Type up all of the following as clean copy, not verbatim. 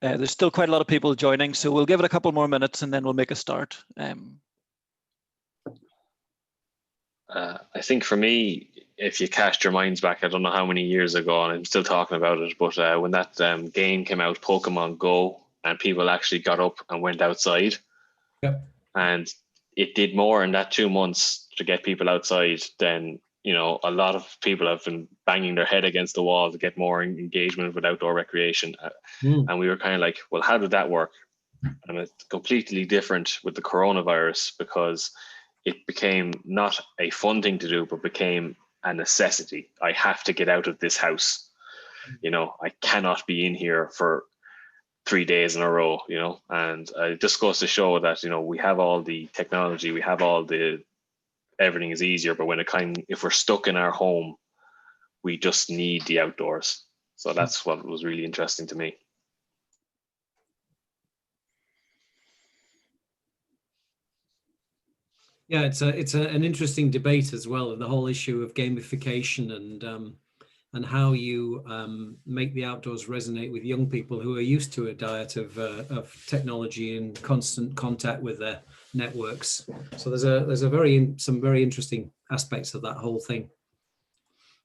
There's still quite a lot of people joining, so we'll give it a couple more minutes and then we'll make a start. I think for me, if you cast your minds back, I don't know how many years ago, and I'm still talking about it, but when that game came out, Pokemon Go, and people actually got up and went outside, Yep. and it did more in that 2 months to get people outside than, you know, a lot of people have been banging their head against the wall to get more engagement with outdoor recreation. And we were kind of like, well, how did that work? And it's completely different with the coronavirus, because it became not a fun thing to do, but became a necessity. I have to get out of this house. You know, I cannot be in here for 3 days in a row, you know, and it just goes to show that, you know, we have all the technology, we have all the, everything is easier, but if we're stuck in our home, we just need the outdoors. So that's what was really interesting to me. Yeah, it's an interesting debate as well, and the whole issue of gamification and how you make the outdoors resonate with young people who are used to a diet of technology and constant contact with their networks. So there's some very interesting aspects of that whole thing.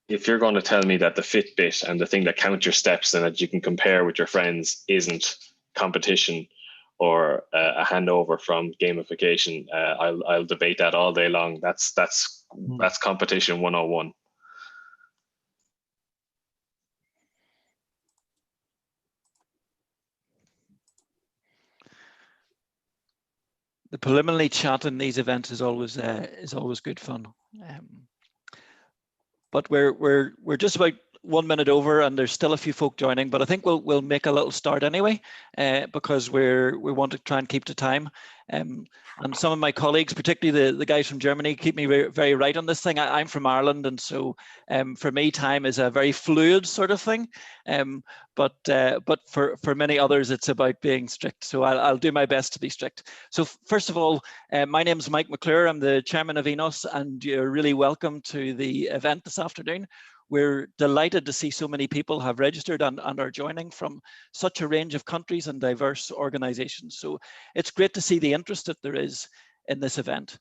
If you're going to tell me that the Fitbit and the thing that counts your steps and that you can compare with your friends isn't competition or a handover from gamification, I'll debate that all day long. That's competition 101. The preliminary chat in these events is always good fun. But we're just about 1 minute over, and there's still a few folk joining. But I think we'll make a little start anyway, because we want to try and keep to time. And some of my colleagues, particularly the guys from Germany, keep me very right on this thing. I'm from Ireland, and so for me, time is a very fluid sort of thing. But for many others, it's about being strict. So I'll do my best to be strict. So first of all, my name is Mike McClure. I'm the chairman of ENOS, and you're really welcome to the event this afternoon. We're delighted to see so many people have registered and are joining from such a range of countries and diverse organizations. So it's great to see the interest that there is in this event.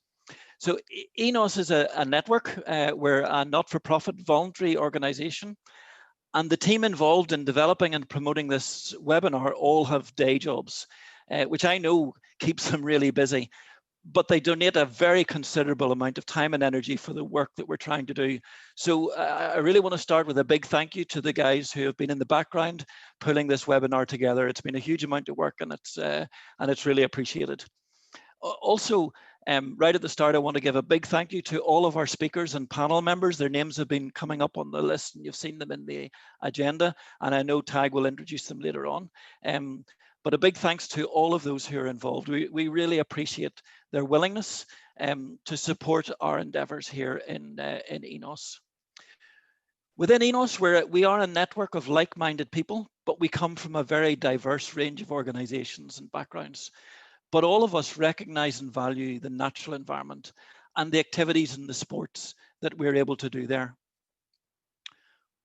So ENOS is a network. We're a not-for-profit voluntary organization. And the team involved in developing and promoting this webinar all have day jobs, which I know keeps them really busy. But they donate a very considerable amount of time and energy for the work that we're trying to do. So I really want to start with a big thank you to the guys who have been in the background pulling this webinar together. It's been a huge amount of work, and it's really appreciated. Also, right at the start, I want to give a big thank you to all of our speakers and panel members. Their names have been coming up on the list, and you've seen them in the agenda, and I know Tag will introduce them later on. But a big thanks to all of those who are involved. We really appreciate their willingness to support our endeavors here in ENOS. Within ENOS, we are a network of like-minded people, but we come from a very diverse range of organizations and backgrounds. But all of us recognize and value the natural environment and the activities and the sports that we're able to do there.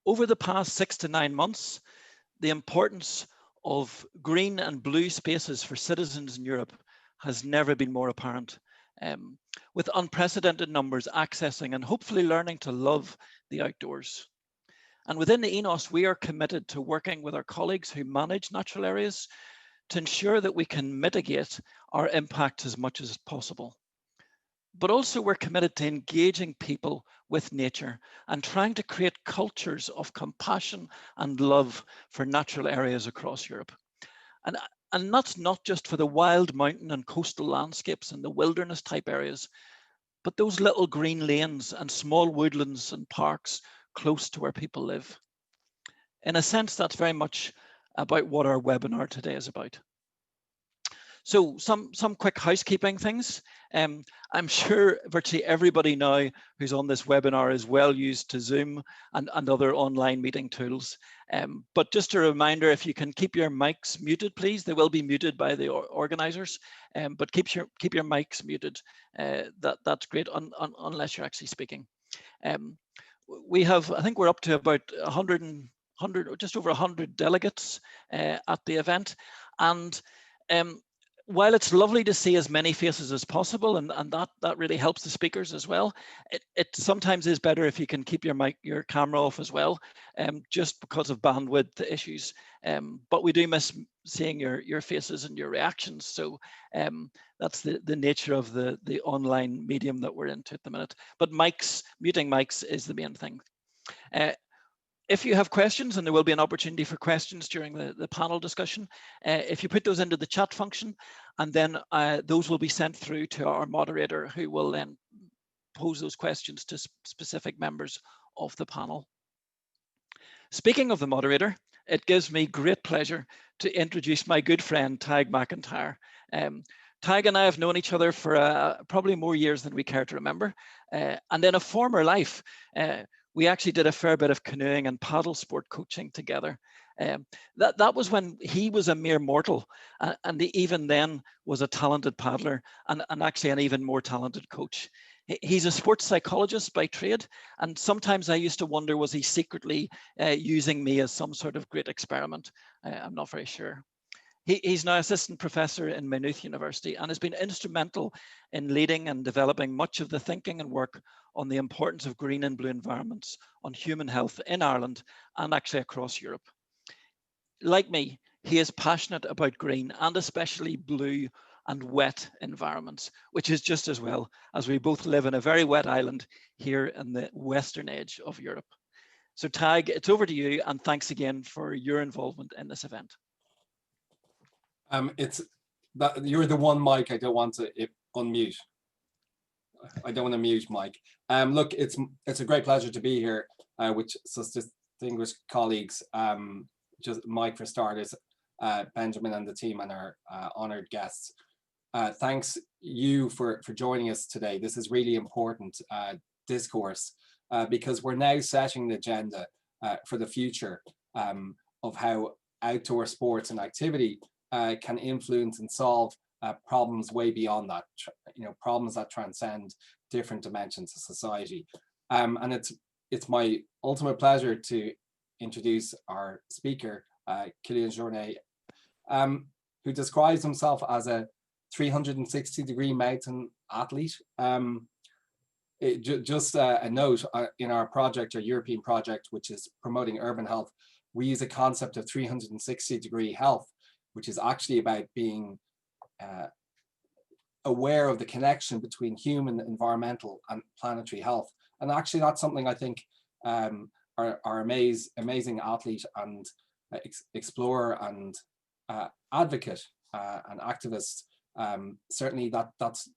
Over the past 6 to 9 months, the importance of green and blue spaces for citizens in Europe has never been more apparent, with unprecedented numbers accessing and hopefully learning to love the outdoors. And within the ENOS, we are committed to working with our colleagues who manage natural areas to ensure that we can mitigate our impact as much as possible. But also we're committed to engaging people with nature and trying to create cultures of compassion and love for natural areas across Europe. And that's not just for the wild mountain and coastal landscapes and the wilderness type areas, but those little green lanes and small woodlands and parks close to where people live. In a sense, that's very much about what our webinar today is about. So some quick housekeeping things. I'm sure virtually everybody now who's on this webinar is well used to Zoom and other online meeting tools. But just a reminder, if you can keep your mics muted, please. They will be muted by the organizers, but keep your mics muted. That's great unless you're actually speaking. We have, I think we're up to about just over 100 delegates at the event. And while it's lovely to see as many faces as possible, and that really helps the speakers as well, it sometimes is better if you can keep your camera off as well, just because of bandwidth issues. But we do miss seeing your faces and your reactions. So that's the nature of the online medium that we're into at the minute. But muting mics is the main thing. If you have questions, and there will be an opportunity for questions during the panel discussion, if you put those into the chat function, and then those will be sent through to our moderator, who will then pose those questions to specific members of the panel. Speaking of the moderator, it gives me great pleasure to introduce my good friend, Tadhg McIntyre. Tadhg and I have known each other for probably more years than we care to remember. And in a former life, we actually did a fair bit of canoeing and paddle sport coaching together. That was when he was a mere mortal, and he even then was a talented paddler and actually an even more talented coach. He's a sports psychologist by trade, and sometimes I used to wonder, was he secretly using me as some sort of great experiment? I'm not very sure. He's now assistant professor in Maynooth University and has been instrumental in leading and developing much of the thinking and work on the importance of green and blue environments on human health in Ireland and actually across Europe. Like me, he is passionate about green and especially blue and wet environments, which is just as well, as we both live in a very wet island here in the western edge of Europe. So Tadhg, it's over to you, and thanks again for your involvement in this event. It's that you're the one mic I don't want to unmute. I don't want to mute Mike. Look, it's a great pleasure to be here with such distinguished colleagues. Just Mike for starters, Benjamin and the team, and our honored guests. Thanks you for joining us today. This is really important discourse because we're now setting the agenda for the future of how outdoor sports and activity can influence and solve problems way beyond that, problems that transcend different dimensions of society. And it's my ultimate pleasure to introduce our speaker, Kilian Jornet, who describes himself as a 360-degree mountain athlete. Just a note, in our project, our European project, which is promoting urban health, we use a concept of 360-degree health, which is actually about being aware of the connection between human, environmental, and planetary health. And actually, that's something I think our amazing athlete and explorer and advocate and activist, certainly that's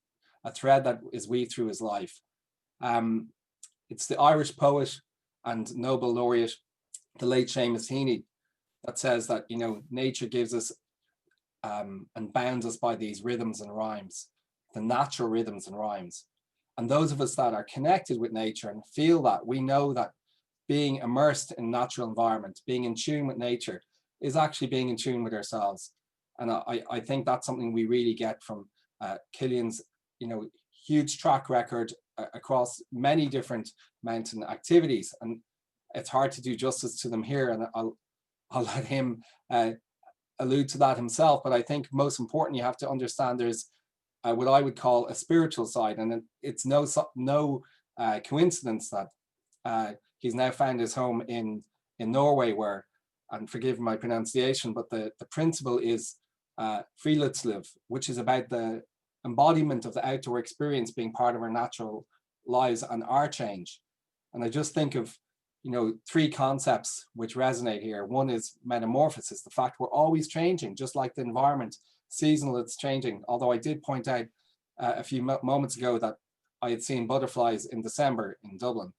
a thread that is weaved through his life. It's the Irish poet and Nobel laureate, the late Seamus Heaney, that says that nature gives us and bounds us by these rhythms and rhymes, the natural rhythms and rhymes. And those of us that are connected with nature and feel that, we know that being immersed in natural environment, being in tune with nature, is actually being in tune with ourselves. And I think that's something we really get from Kilian's huge track record across many different mountain activities. And it's hard to do justice to them here, and I'll let him allude to that himself. But I think most important, you have to understand there's what I would call a spiritual side, and it's no coincidence that he's now found his home in Norway, where, and forgive my pronunciation, but the principle is friluftsliv, which is about the embodiment of the outdoor experience being part of our natural lives and our change. And I just think of three concepts which resonate here. One is metamorphosis, the fact we're always changing, just like the environment, seasonal, it's changing. Although I did point out a few moments ago that I had seen butterflies in December in Dublin.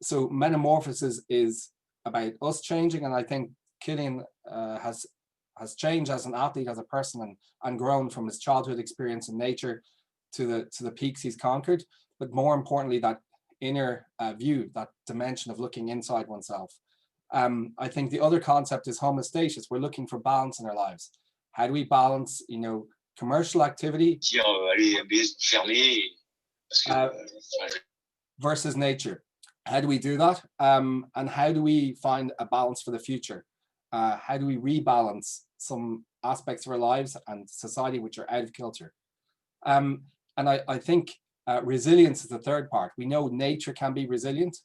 So metamorphosis is about us changing, and I think Kilian has changed as an athlete, as a person, and grown from his childhood experience in nature to the peaks he's conquered. But more importantly, that inner view, that dimension of looking inside oneself. I think the other concept is homeostasis. We're looking for balance in our lives. How do we balance, commercial activity versus nature? How do we do that? And how do we find a balance for the future? How do we rebalance some aspects of our lives and society which are out of kilter? And I think resilience is the third part. We know nature can be resilient.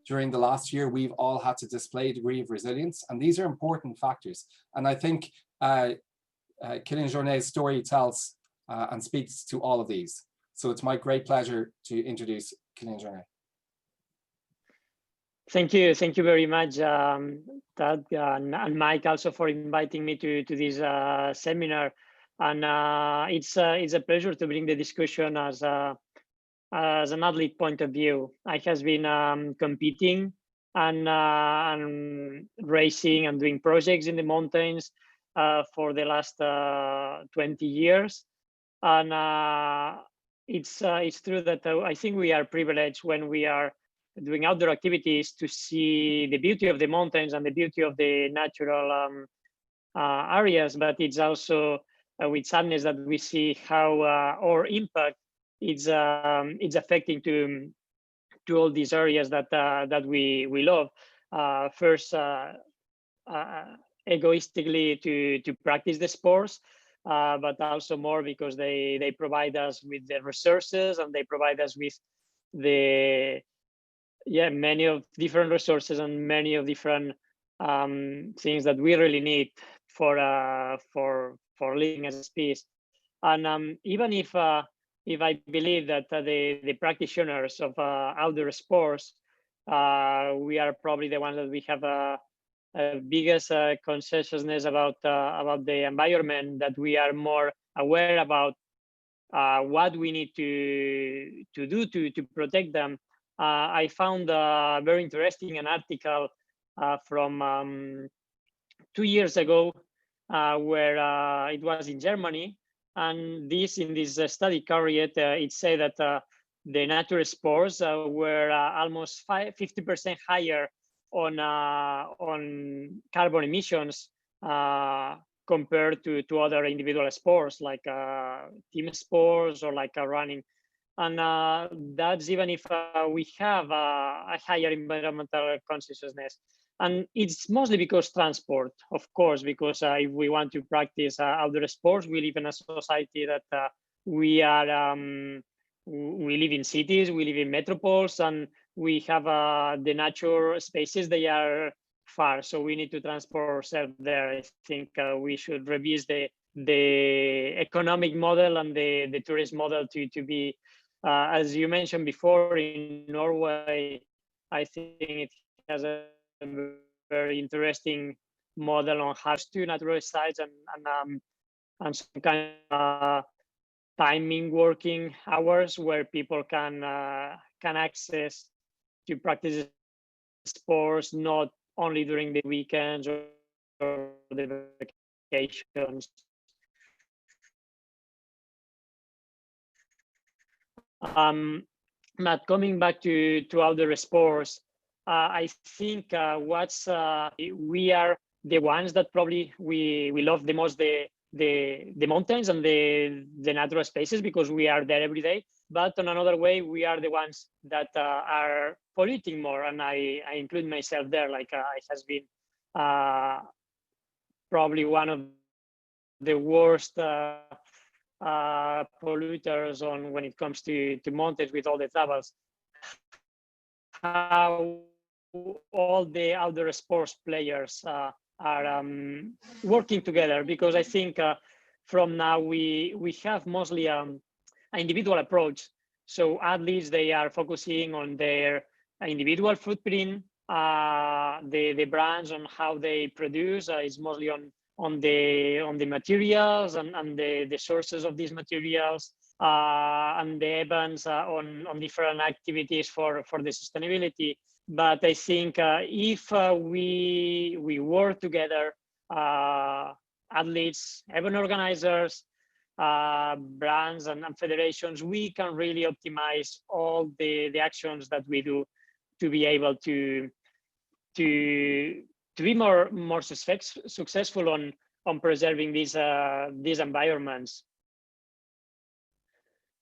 During the last year, we've all had to display a degree of resilience, and these are important factors. And I think Kilian Jornet's story tells and speaks to all of these. So it's my great pleasure to introduce Kilian Jornet. Thank you very much, Tad, and Mike, also for inviting me to this seminar. And it's a pleasure to bring the discussion as an athlete point of view. I has been competing and racing and doing projects in the mountains for the last 20 years. And it's true that I think we are privileged when we are doing outdoor activities to see the beauty of the mountains and the beauty of the natural areas, but it's also with sadness that we see how our impact is affecting to all these areas that we love. First, egoistically to practice the sports, but also more because they provide us with the resources, and they provide us with the many of different resources and many of different things that we really need for living as a species. And even if I believe that the practitioners of outdoor sports, we are probably the ones that we have a biggest consciousness about the environment, that we are more aware about what we need to do to protect them. I found very interesting an article from 2 years ago where it was in Germany, and in this study carried it said that the natural sports were almost 50% higher on carbon emissions compared to other individual sports like team sports or like running. And that's even if we have a higher environmental consciousness. And it's mostly because transport, of course, because if we want to practice outdoor sports, we live in a society that we live in cities, we live in metropoles, and we have the natural spaces, they are far. So we need to transport ourselves there. I think we should revisit the economic model and the tourist model to be, as you mentioned before, in Norway, I think it has a very interesting model on how to natural sites and some kind of timing working hours where people can access to practice sports not only during the weekends or the vacations. But coming back to outdoor sports, I think we are the ones that probably we love the most the mountains and the natural spaces because we are there every day. But on another way, we are the ones that are polluting more, and I include myself there. Like it has been probably one of the worst polluters when it comes to mountains with all the travels. How all the outdoor sports players are working together, because I think from now we have mostly an individual approach. So athletes, they are focusing on their individual footprint. The brands on how they produce is mostly on the materials and the sources of these materials, and the events on different activities for the sustainability. But I think if we work together, athletes, event organizers, brands and federations, we can really optimize all the actions that we do to be able to be more successful on preserving these environments.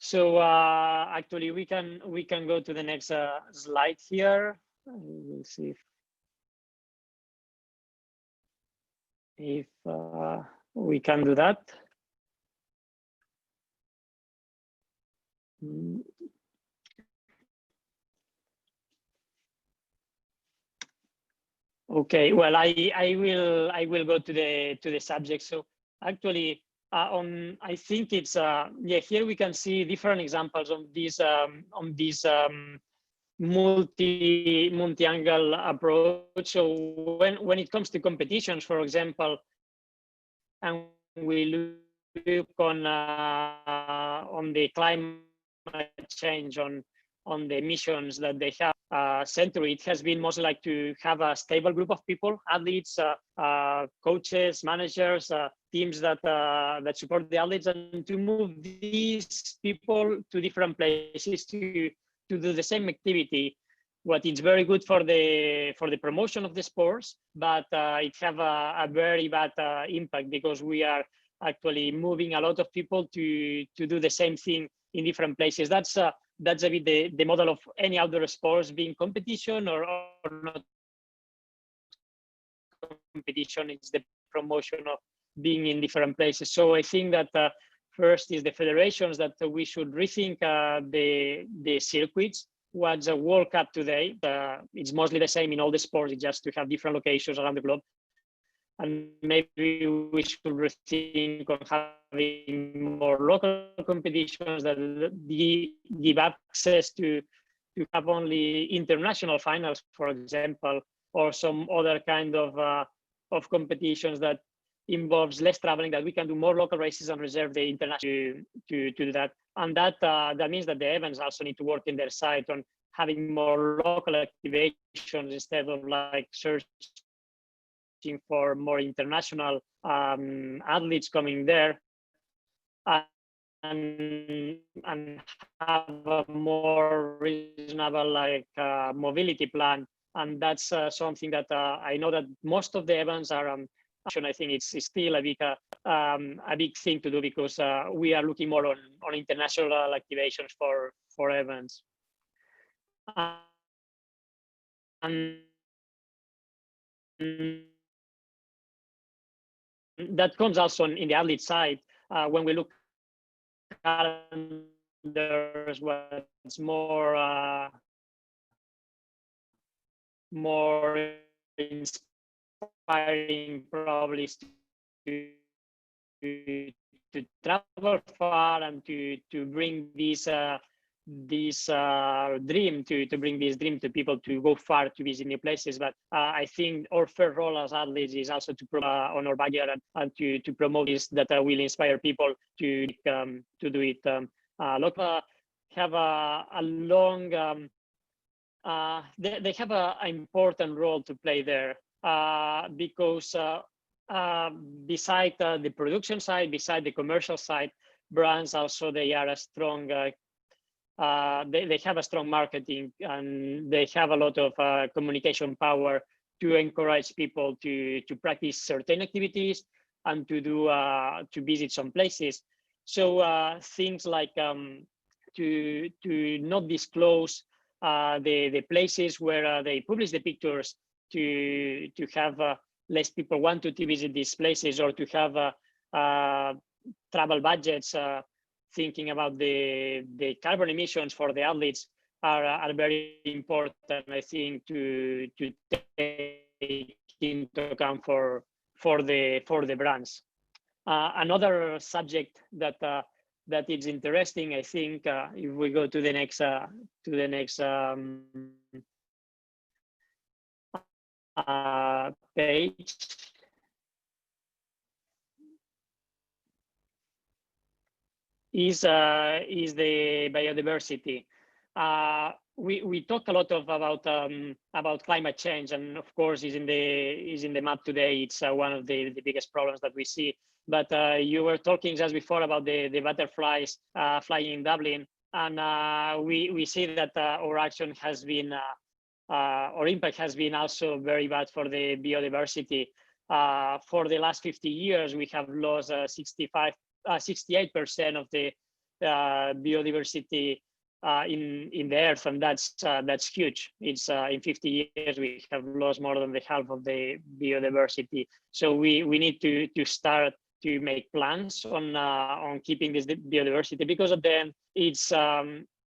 So actually, we can go to the next slide here. We'll see if we can do that. Okay, well, I will go to the subject. So actually, I think it's yeah, here we can see different examples of these on this multi-angle approach. So when it comes to competitions, for example, and we look on the climate change, on the emissions that they have century, it has been mostly like to have a stable group of people, athletes, coaches, managers, teams that support the athletes, and to move these people to different places to do the same activity. What is very good for the promotion of the sports, but it have a very bad impact, because we are actually moving a lot of people to do the same thing in different places. That's a bit the model of any outdoor sports, being competition or not competition. It's the promotion of being in different places. So I think that first is the federations that we should rethink the circuits. What's a World Cup today? It's mostly the same in all the sports, it's just to have different locations around the globe. And maybe we should rethink on having more local competitions that give access to have only international finals, for example, or some other kind of competitions that involves less traveling, that we can do more local races and reserve the international to do that. And that means that the events also need to work in their side on having more local activations instead of like searching for more international athletes coming there, and have a more reasonable like mobility plan. And that's something that I know that most of the events are. I think it's still a big thing to do, because we are looking more on international activations for events. And that comes also in the athlete side. When we look at calendars, what's more inspiring probably is to travel far and to bring this dream to bring this dream to people, to go far to visit new places. But I think our first role as athletes is also to on our backyard and to promote this, that will inspire people to do it. Local have a long they have an important role to play there, because beside the production side, beside the commercial side, brands also, they are a strong they have a strong marketing, and they have a lot of communication power to encourage people to practice certain activities and to do to visit some places. So things like to not disclose the places where they publish the pictures, to have less people want to visit these places, or to have travel budgets thinking about the carbon emissions for the athletes are very important, I think, to take into account for the brands. Another subject that is interesting, I think, if we go to the next page, is the biodiversity. We talk a lot about climate change, and of course is in the map today. It's one of the biggest problems that we see. But you were talking just before about the butterflies flying in Dublin, and we see that our action has been our impact has been also very bad for the biodiversity. For the last 50 years, we have lost 68% of the biodiversity in the earth, and that's huge. It's in 50 years we have lost more than the half of the biodiversity. So we need to start to make plans on keeping this biodiversity, because at the end it's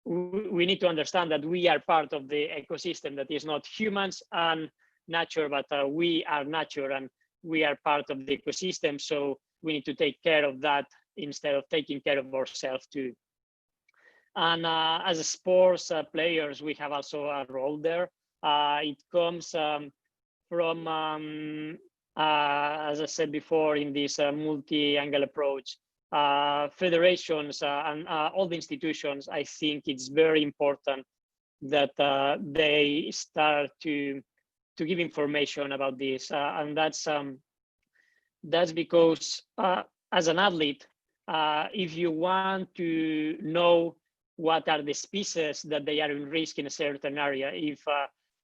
we need to understand that we are part of the ecosystem, that is not humans and nature, but we are nature and we are part of the ecosystem. So we need to take care of that instead of taking care of ourselves too. And as a sports players, we have also a role there. It comes from, as I said before, in this multi-angle approach, federations and all the institutions. I think it's very important that they start to give information about this, and that's because as an athlete, if you want to know what are the species that they are in risk in a certain area, if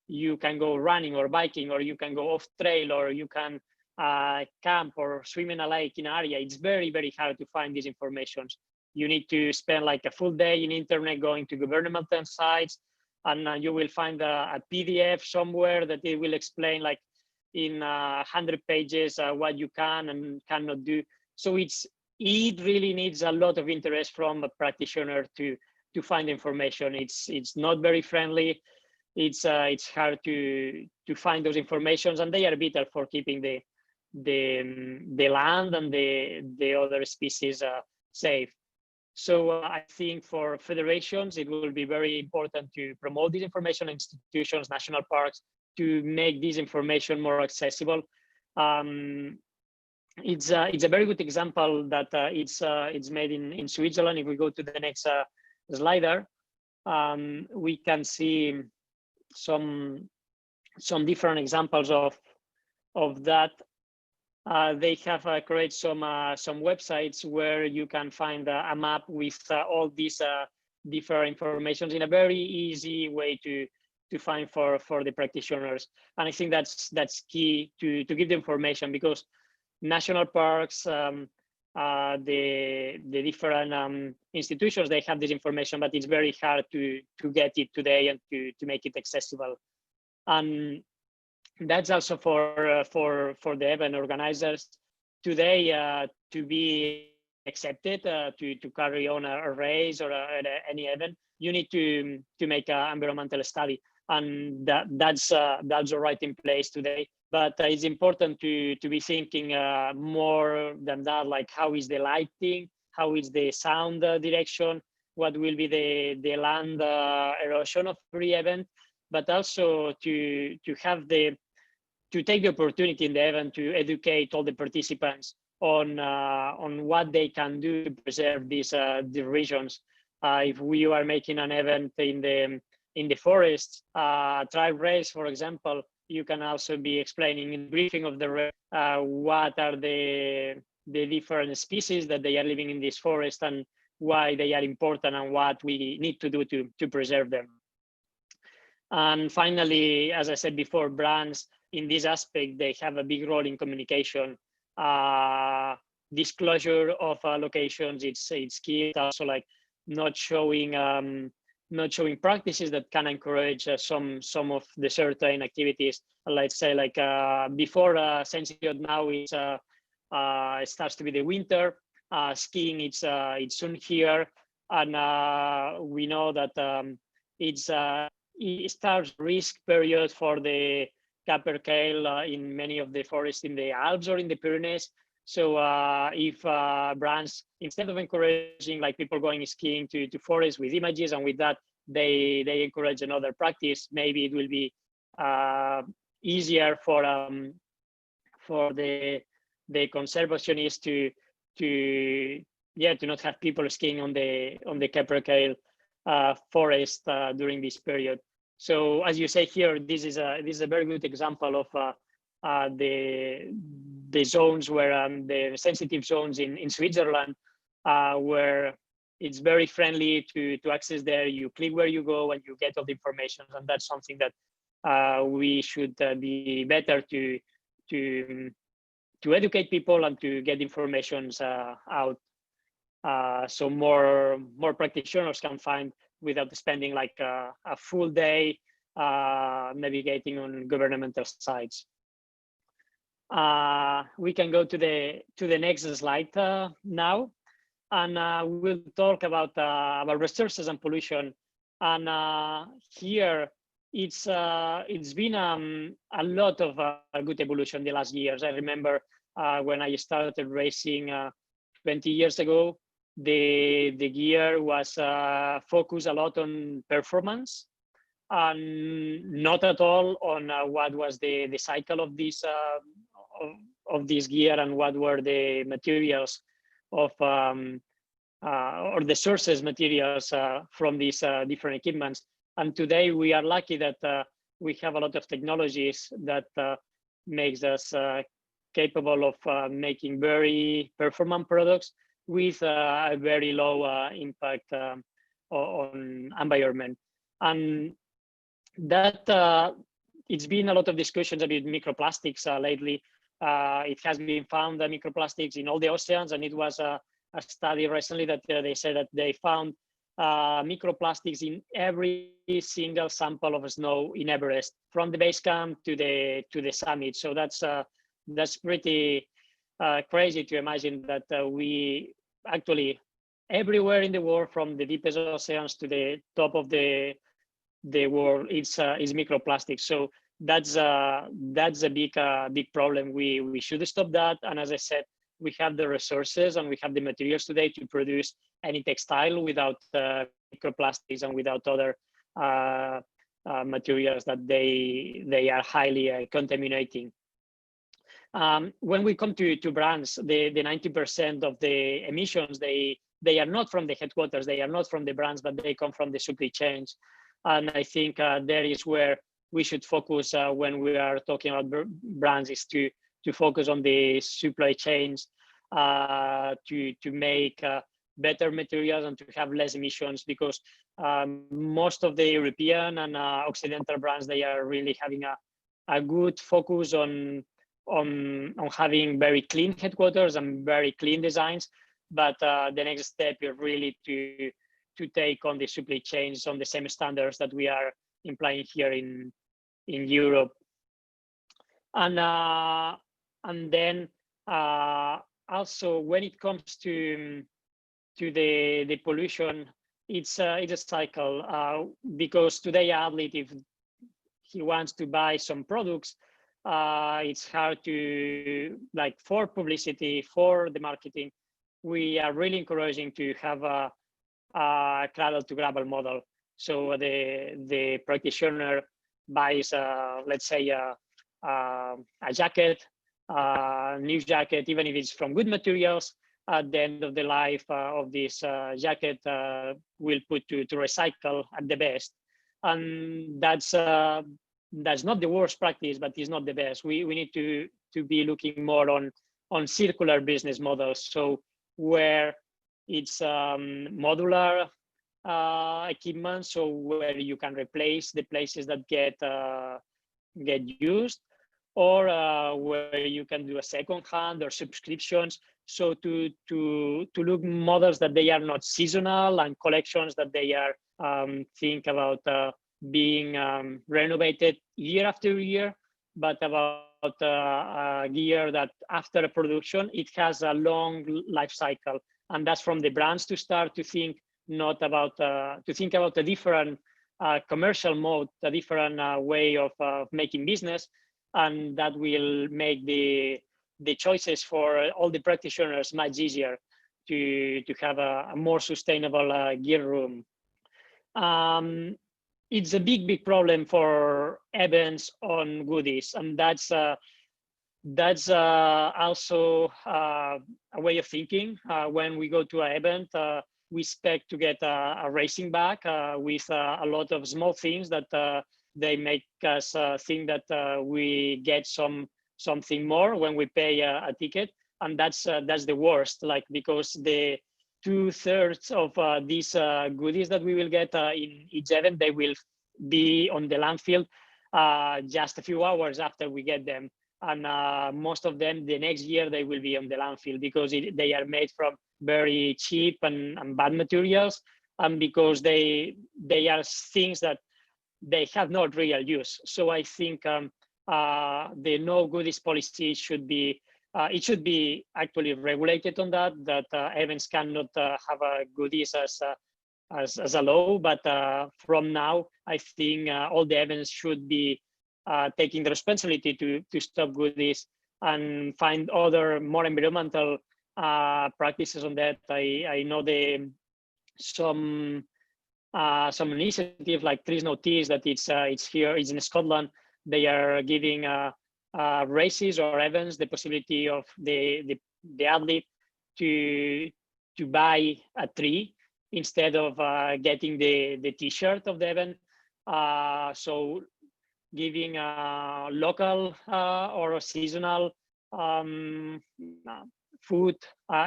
you can go running or biking, or you can go off trail, or you can camp or swim in a lake in an area, it's very, very hard to find these informations. You need to spend like a full day in internet going to governmental sites, and you will find a PDF somewhere that it will explain like in 100 pages what you can and cannot do. So it really needs a lot of interest from a practitioner to find information. It's not very friendly. It's hard to find those informations, and they are vital for keeping the land and the other species safe. So I think for federations, it will be very important to promote this information, institutions, national parks, to make this information more accessible. It's a very good example that it's made in Switzerland. If we go to the next slider, we can see some different examples of that. They have created some websites where you can find a map with all these different informations in a very easy way to find for the practitioners. And I think that's key to give the information, because national parks, the different institutions, they have this information, but it's very hard to get it today and to make it accessible. And that's also for the event organizers today, to be accepted to carry on a race or any event. You need to make an environmental study, and that's right in place today. But it's important to be thinking more than that, like how is the lighting, how is the sound direction, what will be the land erosion of every event, but also to take the opportunity in the event to educate all the participants on what they can do to preserve these the regions. If we are making an event in the forest, trail race, for example, you can also be explaining in the briefing of the race what are the different species that they are living in this forest and why they are important and what we need to do to preserve them. And finally, as I said before, brands in this aspect, they have a big role in communication. Disclosure of locations, it's key. It's also like not showing practices that can encourage some of the certain activities. Let's say like before Sensio, now it starts to be the winter. Skiing, it's soon here, and we know that it starts risk period for the capercaillie in many of the forests in the Alps or in the Pyrenees. So if brands, instead of encouraging like people going skiing to forests with images and with that, they encourage another practice, maybe it will be easier for the conservationists to not have people skiing on the capercaillie forest during this period. So as you say here, this is a very good example of the zones where the sensitive zones in Switzerland, where it's very friendly to access there. You click where you go and you get all the information, and that's something that we should be better to educate people and to get information out. so more practitioners can find without spending like a full day navigating on governmental sites. We can go to the next slide now, and we'll talk about resources and pollution. And here it's been a lot of good evolution the last years. I remember when I started racing 20 years ago, the gear was focused a lot on performance and not at all on what was the cycle of this gear and what were the materials of or the sources materials from these different equipments. And today we are lucky that we have a lot of technologies that makes us capable of making very performant products with a very low impact on environment. And that it's been a lot of discussions about microplastics lately. It has been found that microplastics in all the oceans, and it was a study recently that they said that they found microplastics in every single sample of snow in Everest, from the base camp to the summit. So that's pretty crazy to imagine that we actually everywhere in the world, from the deepest oceans to the top of the world, is microplastics. So that's a big problem. We should stop that. And as I said, we have the resources and we have the materials today to produce any textile without microplastics and without other materials that they are highly contaminating. When we come to brands, the 90% of the emissions, they are not from the headquarters, they are not from the brands, but they come from the supply chains. And I think there is where we should focus when we are talking about brands, is to focus on the supply chains, to make better materials and to have less emissions, because most of the European and Occidental brands, they are really having a good focus on having very clean headquarters and very clean designs. But the next step is really to take on the supply chains on the same standards that we are implying here in Europe. And then also when it comes to the pollution, it's a cycle, because today athlete, if he wants to buy some products, it's hard to, like, for publicity, for the marketing, we are really encouraging to have a cradle to gravel model. So the practitioner buys, let's say, a jacket, a new jacket, even if it's from good materials. At the end of the life of this jacket, we'll put to recycle at the best. And that's not the worst practice, but it's not the best. We need to be looking more on circular business models. So where it's modular equipment, so where you can replace the places that get used, or where you can do a second hand or subscriptions. So to look models that they are not seasonal, and collections that they are think about being renovated year after year, but about gear that after a production, it has a long life cycle. And that's from the brands to start to think not about to think about a different commercial mode, a different way of making business, and that will make the choices for all the practitioners much easier to have a more sustainable gear room. It's a big problem for events on goodies, and that's also a way of thinking. When we go to an event, we expect to get a racing bag with a lot of small things that they make us think that we get something more when we pay a ticket, and that's the worst. Like, because the 2/3 of these goodies that we will get in each event, they will be on the landfill just a few hours after we get them. And most of them, the next year, they will be on the landfill, because they are made from very cheap and bad materials, and because they are things that they have not real use. So I think the no goodies policy should be it should be actually regulated on that events cannot have goodies as a law, but from now I think all the events should be taking the responsibility to stop goodies and find other more environmental practices on that. I know some initiative like Trees No Teas that it's here, it's in Scotland. They are giving races or events the possibility of the athlete to buy a tree instead of getting the t-shirt of the event. So giving local or seasonal food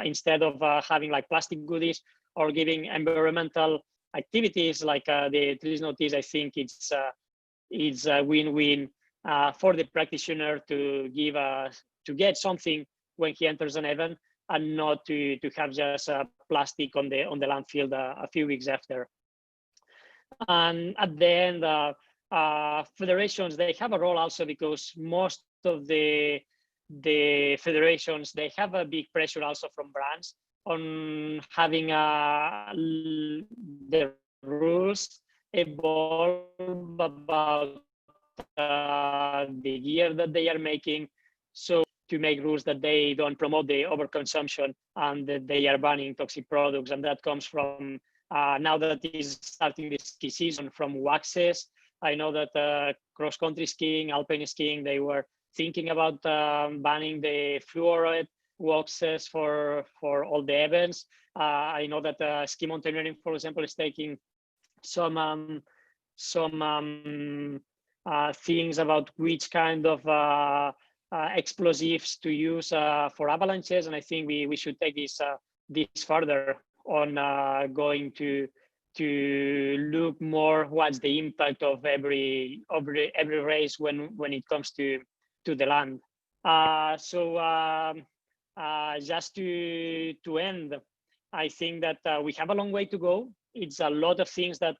instead of having like plastic goodies, or giving environmental activities like the Trees No Teas. I think it's a win-win for the practitioner to get something when he enters an event, and not to have just plastic on the landfill a few weeks after. And at the end, federations, they have a role also, because most of the federations, they have a big pressure also from brands on having the rules evolve about the gear that they are making, so to make rules that they don't promote the overconsumption and that they are banning toxic products. And that comes from now that is starting the ski season, from waxes. I know that cross-country skiing, alpine skiing, they were thinking about banning the fluoride waxes for all the events. I know that ski mountaineering, for example, is taking some things about which kind of explosives to use for avalanches, and I think we should take this further on, going to look more what's the impact of every race when it comes to the land. Just to end, I think that we have a long way to go. It's a lot of things that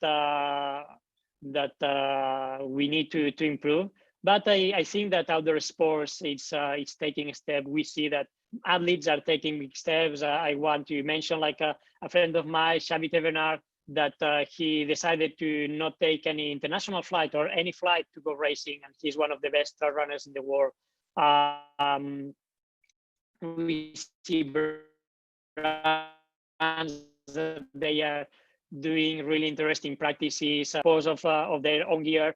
we need to improve. But I think that outdoor sports, it's taking a step. We see that athletes are taking big steps. I want to mention like a friend of mine, Xavi Tevenard, that he decided to not take any international flight or any flight to go racing, and he's one of the best runners in the world. We see brands that they are doing really interesting practices because of their own gear.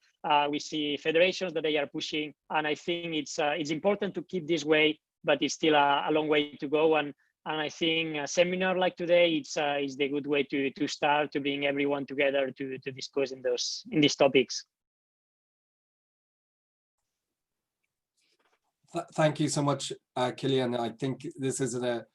We see federations that they are pushing, and I think it's important to keep this way, but it's still a long way to go. And I think a seminar like today, it's the good way to start, to bring everyone together to discuss in these topics. Thank you so much, Kilian. I think this is an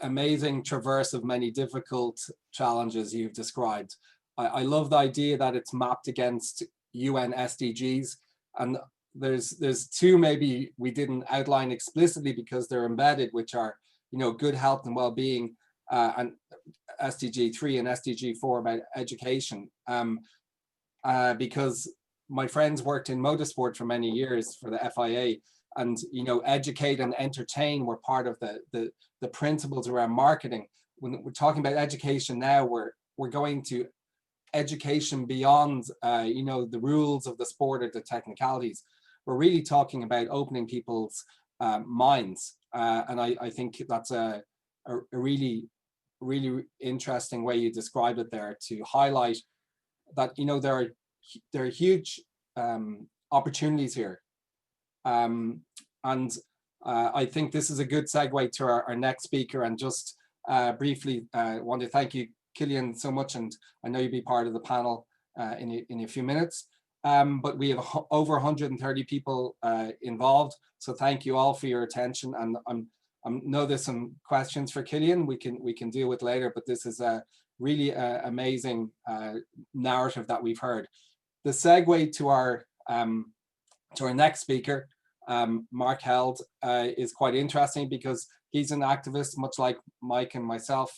amazing traverse of many difficult challenges you've described. I love the idea that it's mapped against UN SDGs, and there's two maybe we didn't outline explicitly because they're embedded, which are, you know, good health and well-being, and SDG 3 and SDG 4 about education. Because my friends worked in motorsport for many years for the FIA, and you know, educate and entertain were part of the principles around marketing. When we're talking about education now, we're going to education beyond you know, the rules of the sport or the technicalities. We're really talking about opening people's minds, and I think that's a really interesting way you described it there, to highlight that, you know, there are huge opportunities here. I think this is a good segue to our next speaker. And just briefly want to thank you, Kilian, so much, and I know you'll be part of the panel in a few minutes. But we have over 130 people involved, so thank you all for your attention. And I know there's some questions for Kilian we can deal with later, but this is a really amazing narrative that we've heard. The segue to our next speaker, Mark held is quite interesting, because he's an activist, much like Mike and myself,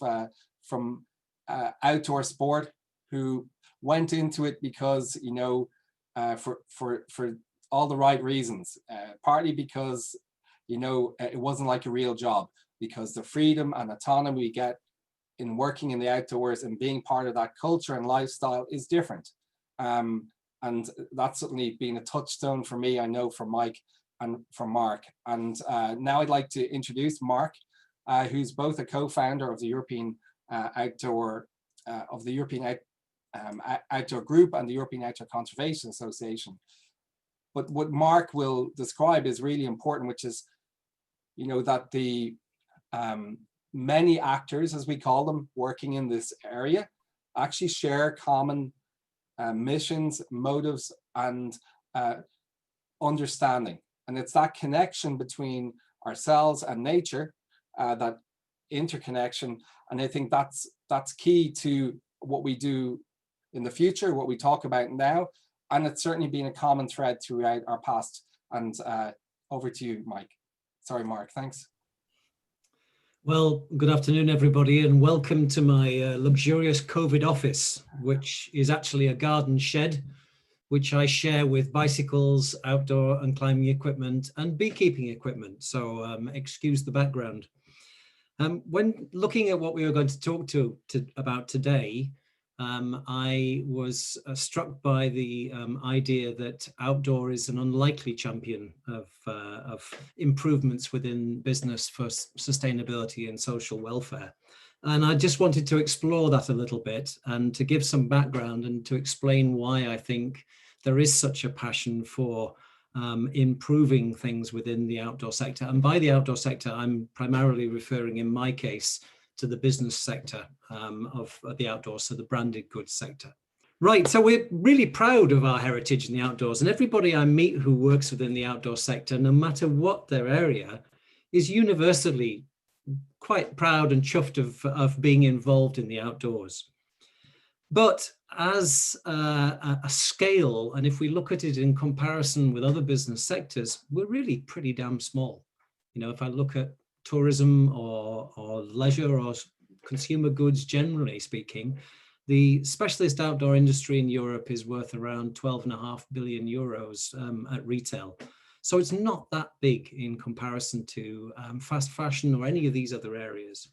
from outdoor sport, who went into it because, you know, for all the right reasons, partly because, you know, it wasn't like a real job, because the freedom and autonomy we get in working in the outdoors and being part of that culture and lifestyle is different. And that's certainly been a touchstone for me, I know, for Mike and for Mark. And now I'd like to introduce Mark, who's both a co-founder of the European Outdoor Outdoor Group and the European Outdoor Conservation Association. But what Mark will describe is really important, which is, you know, that the many actors, as we call them, working in this area actually share common missions, motives, and understanding. And it's that connection between ourselves and nature, that interconnection. And I think that's key to what we do in the future, what we talk about now. And it's certainly been a common thread throughout our past. And over to you, Mike. Sorry, Mark, thanks. Well, good afternoon, everybody, and welcome to my luxurious COVID office, which is actually a garden shed, which I share with bicycles, outdoor and climbing equipment, and beekeeping equipment. So excuse the background. When looking at what we were going to talk about today, I was struck by the idea that outdoor is an unlikely champion of improvements within business for sustainability and social welfare. And I just wanted to explore that a little bit and to give some background and to explain why I think there is such a passion for improving things within the outdoor sector. And by the outdoor sector, I'm primarily referring in my case to the business sector of the outdoors, so the branded goods sector. Right, so we're really proud of our heritage in the outdoors, and everybody I meet who works within the outdoor sector, no matter what their area, is universally quite proud and chuffed of being involved in the outdoors. But as a scale, and if we look at it in comparison with other business sectors, we're really pretty damn small. You know, if I look at tourism or leisure or consumer goods, generally speaking, the specialist outdoor industry in Europe is worth around 12.5 billion euros at retail. So it's not that big in comparison to fast fashion or any of these other areas.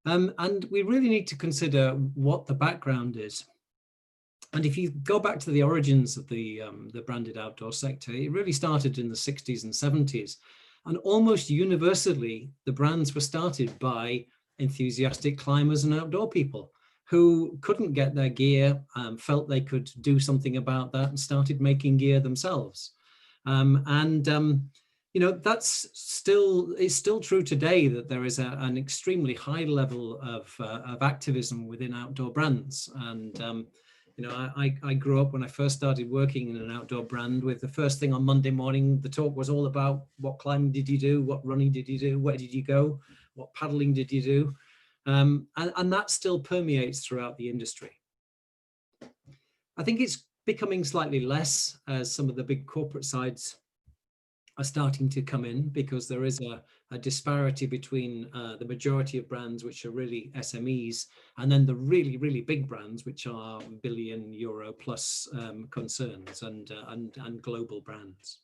And we really need to consider what the background is. And if you go back to the origins of the branded outdoor sector, it really started in the 60s and 70s. And almost universally, the brands were started by enthusiastic climbers and outdoor people who couldn't get their gear, felt they could do something about that, and started making gear themselves. You know, that's still true today, that there is an extremely high level of activism within outdoor brands. And you know, I grew up when I first started working in an outdoor brand with the first thing on Monday morning, the talk was all about what climbing did you do, what running did you do, where did you go, what paddling did you do? And that still permeates throughout the industry. I think it's becoming slightly less as some of the big corporate sides are starting to come in, because there is a disparity between the majority of brands, which are really SMEs, and then the really, really big brands, which are billion euro plus concerns and global brands.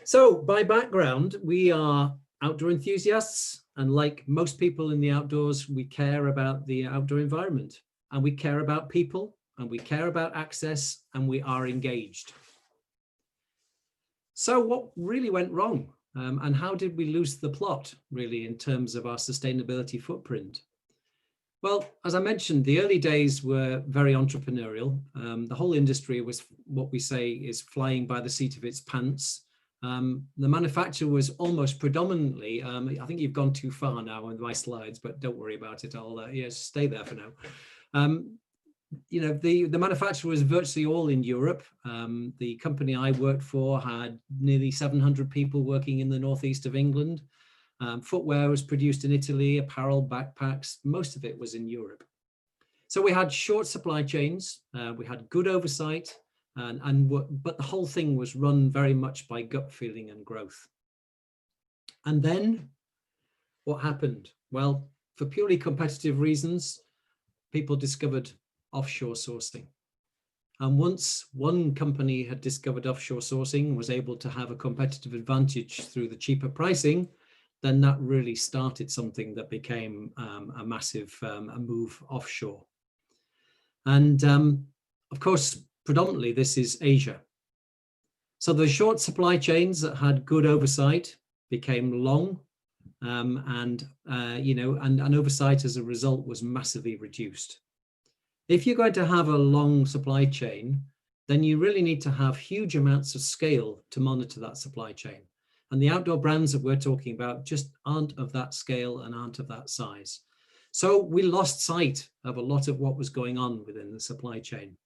So by background, we are outdoor enthusiasts, and like most people in the outdoors, we care about the outdoor environment, and we care about people, and we care about access, and we are engaged. So what really went wrong, and how did we lose the plot, really, in terms of our sustainability footprint? Well, as I mentioned, the early days were very entrepreneurial. The whole industry was what we say is flying by the seat of its pants. The manufacturer was almost predominantly, I think you've gone too far now with my slides, but don't worry about it. I'll stay there for now. You know, the manufacturer was virtually all in Europe. The company I worked for had nearly 700 people working in the northeast of England. Footwear was produced in Italy, apparel, backpacks, most of it was in Europe. So we had short supply chains, we had good oversight, But the whole thing was run very much by gut feeling and growth. And then what happened? Well, for purely competitive reasons, people discovered offshore sourcing. And once one company had discovered offshore sourcing, was able to have a competitive advantage through the cheaper pricing, then that really started something that became a massive a move offshore. And of course, predominantly this is Asia. So the short supply chains that had good oversight became long, and oversight as a result was massively reduced. If you're going to have a long supply chain, then you really need to have huge amounts of scale to monitor that supply chain. And the outdoor brands that we're talking about just aren't of that scale and aren't of that size. So we lost sight of a lot of what was going on within the supply chain.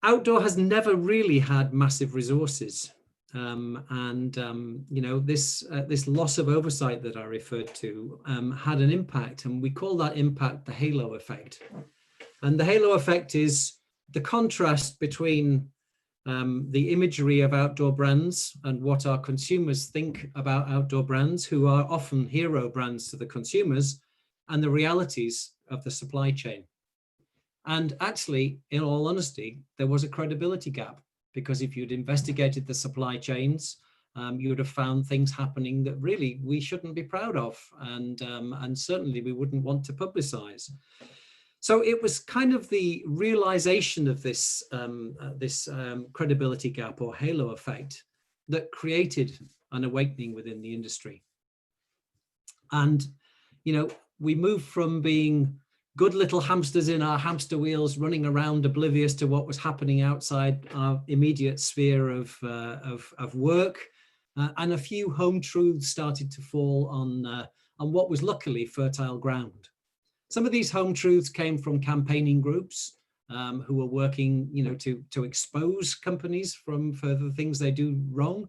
Outdoor has never really had massive resources. This loss of oversight that I referred to had an impact, and we call that impact the halo effect. And the halo effect is the contrast between the imagery of outdoor brands and what our consumers think about outdoor brands, who are often hero brands to the consumers, and the realities of the supply chain. And actually, in all honesty, there was a credibility gap, because if you'd investigated the supply chains, you would have found things happening that really we shouldn't be proud of, and certainly we wouldn't want to publicize. So it was kind of the realization of this credibility gap or halo effect that created an awakening within the industry. And we moved from being good little hamsters in our hamster wheels, running around oblivious to what was happening outside our immediate sphere of work, and a few home truths started to fall on what was luckily fertile ground. Some of these home truths came from campaigning groups who were working, to expose companies for the things they do wrong.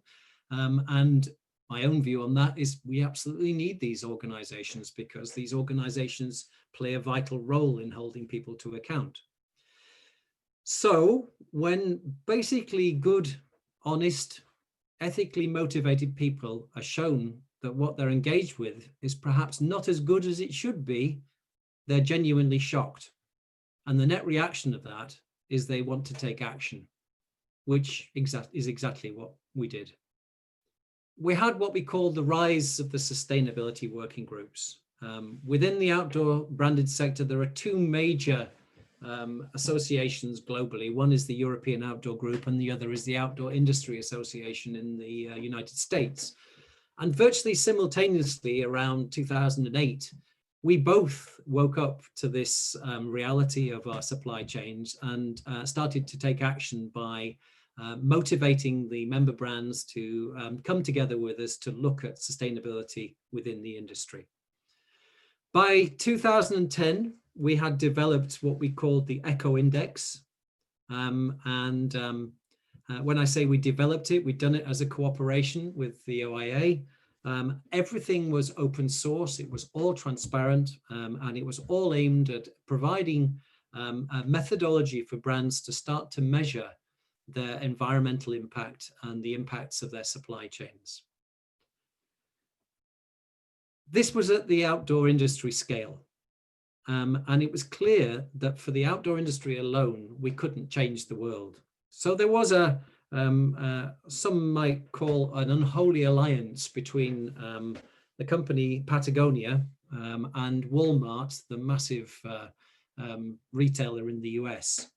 And my own view on that is we absolutely need these organizations, because these organizations play a vital role in holding people to account. So when basically good, honest, ethically motivated people are shown that what they're engaged with is perhaps not as good as it should be, they're genuinely shocked. And the net reaction of that is they want to take action, which is exactly what we did. We had what we called the rise of the sustainability working groups. Within the outdoor branded sector, there are two major associations globally. One is the European Outdoor Group, and the other is the Outdoor Industry Association in the United States. And virtually simultaneously around 2008, we both woke up to this reality of our supply chains and started to take action by motivating the member brands to come together with us to look at sustainability within the industry. By 2010, we had developed what we called the Eco Index. When I say we developed it, we'd done it as a cooperation with the OIA. Everything was open source, it was all transparent, and it was all aimed at providing a methodology for brands to start to measure their environmental impact and the impacts of their supply chains. This was at the outdoor industry scale. And it was clear that for the outdoor industry alone, we couldn't change the world. So there was some might call an unholy alliance between the company Patagonia and Walmart, the massive retailer in the US.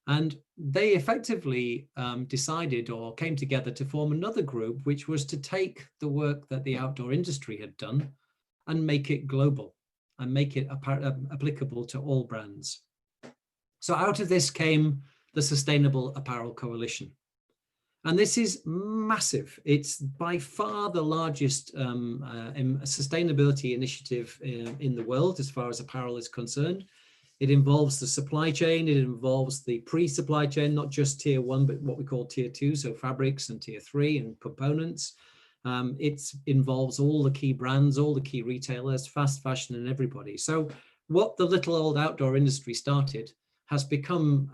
And they effectively decided or came together to form another group, which was to take the work that the outdoor industry had done and make it global and make it applicable to all brands. So out of this came the Sustainable Apparel Coalition. And this is massive. It's by far the largest sustainability initiative in the world as far as apparel is concerned. It involves the supply chain, it involves the pre-supply chain, not just tier 1, but what we call tier 2, so fabrics, and tier 3 and components. It involves all the key brands, all the key retailers, fast fashion, and everybody. So what the little old outdoor industry started has become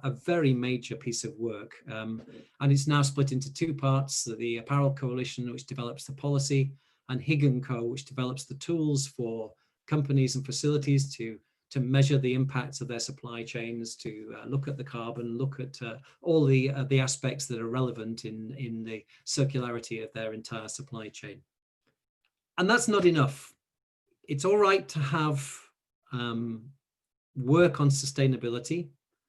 a very major piece of work. And it's now split into two parts: the Apparel Coalition, which develops the policy, and Hig & Co, which develops the tools for companies and facilities to measure the impacts of their supply chains, to look at the carbon, look at all the aspects that are relevant in the circularity of their entire supply chain. And that's not enough. It's all right to have work on sustainability,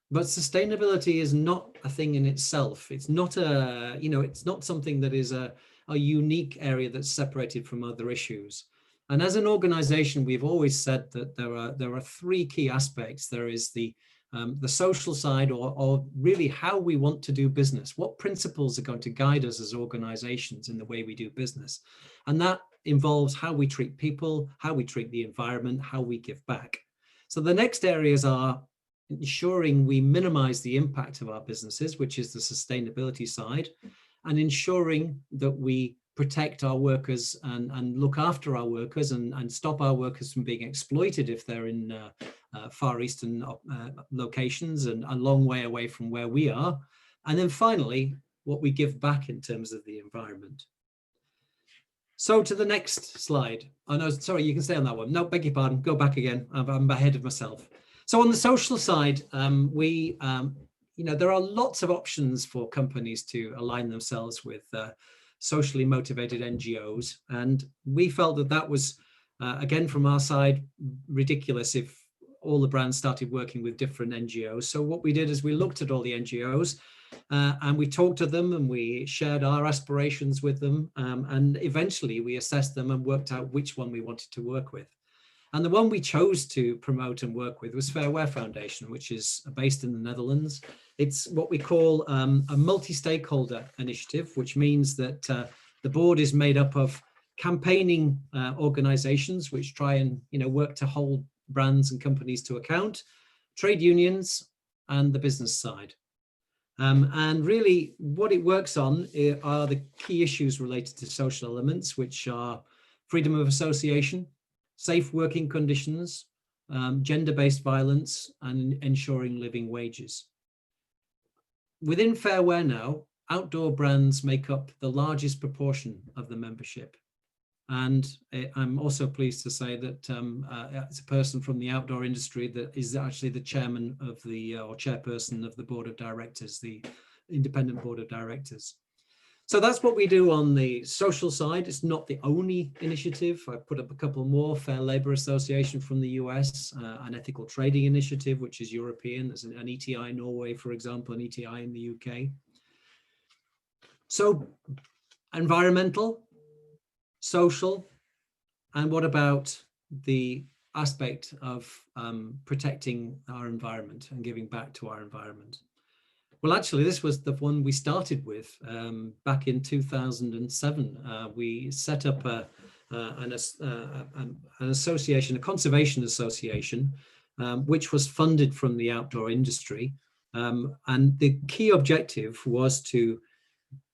but sustainability is not a thing in itself. It's not it's not something that is a unique area that's separated from other issues. And as an organization, we've always said that there are three key aspects. There is the social side, or really how we want to do business. What principles are going to guide us as organizations in the way we do business? And that involves how we treat people, how we treat the environment, how we give back. So the next areas are ensuring we minimize the impact of our businesses, which is the sustainability side, and ensuring that we protect our workers and look after our workers and stop our workers from being exploited if they're in Far Eastern locations and a long way away from where we are. And then finally, what we give back in terms of the environment. So to the next slide. Oh no, sorry, you can stay on that one. No, beg your pardon, go back again. I'm ahead of myself. So on the social side, there are lots of options for companies to align themselves with socially motivated NGOs. And we felt that that was, again, from our side, ridiculous if all the brands started working with different NGOs. So what we did is we looked at all the NGOs and we talked to them and we shared our aspirations with them. And eventually we assessed them and worked out which one we wanted to work with. And the one we chose to promote and work with was Fair Wear Foundation, which is based in the Netherlands. It's what we call a multi-stakeholder initiative, which means that the board is made up of campaigning organizations which try and work to hold brands and companies to account, trade unions, and the business side. And really what it works on are the key issues related to social elements, which are freedom of association, safe working conditions, gender-based violence, and ensuring living wages. Within Fair Wear now, outdoor brands make up the largest proportion of the membership. And I'm also pleased to say that it's a person from the outdoor industry that is actually the chairman of or chairperson of the board of directors, the independent board of directors. So that's what we do on the social side. It's not the only initiative. I put up a couple more: Fair Labor Association from the US, an ethical trading initiative, which is European. There's an ETI Norway, for example, an ETI in the UK. So environmental, social, and what about the aspect of protecting our environment and giving back to our environment? Well, actually, this was the one we started with back in 2007. We set up an association, a conservation association, which was funded from the outdoor industry. And the key objective was to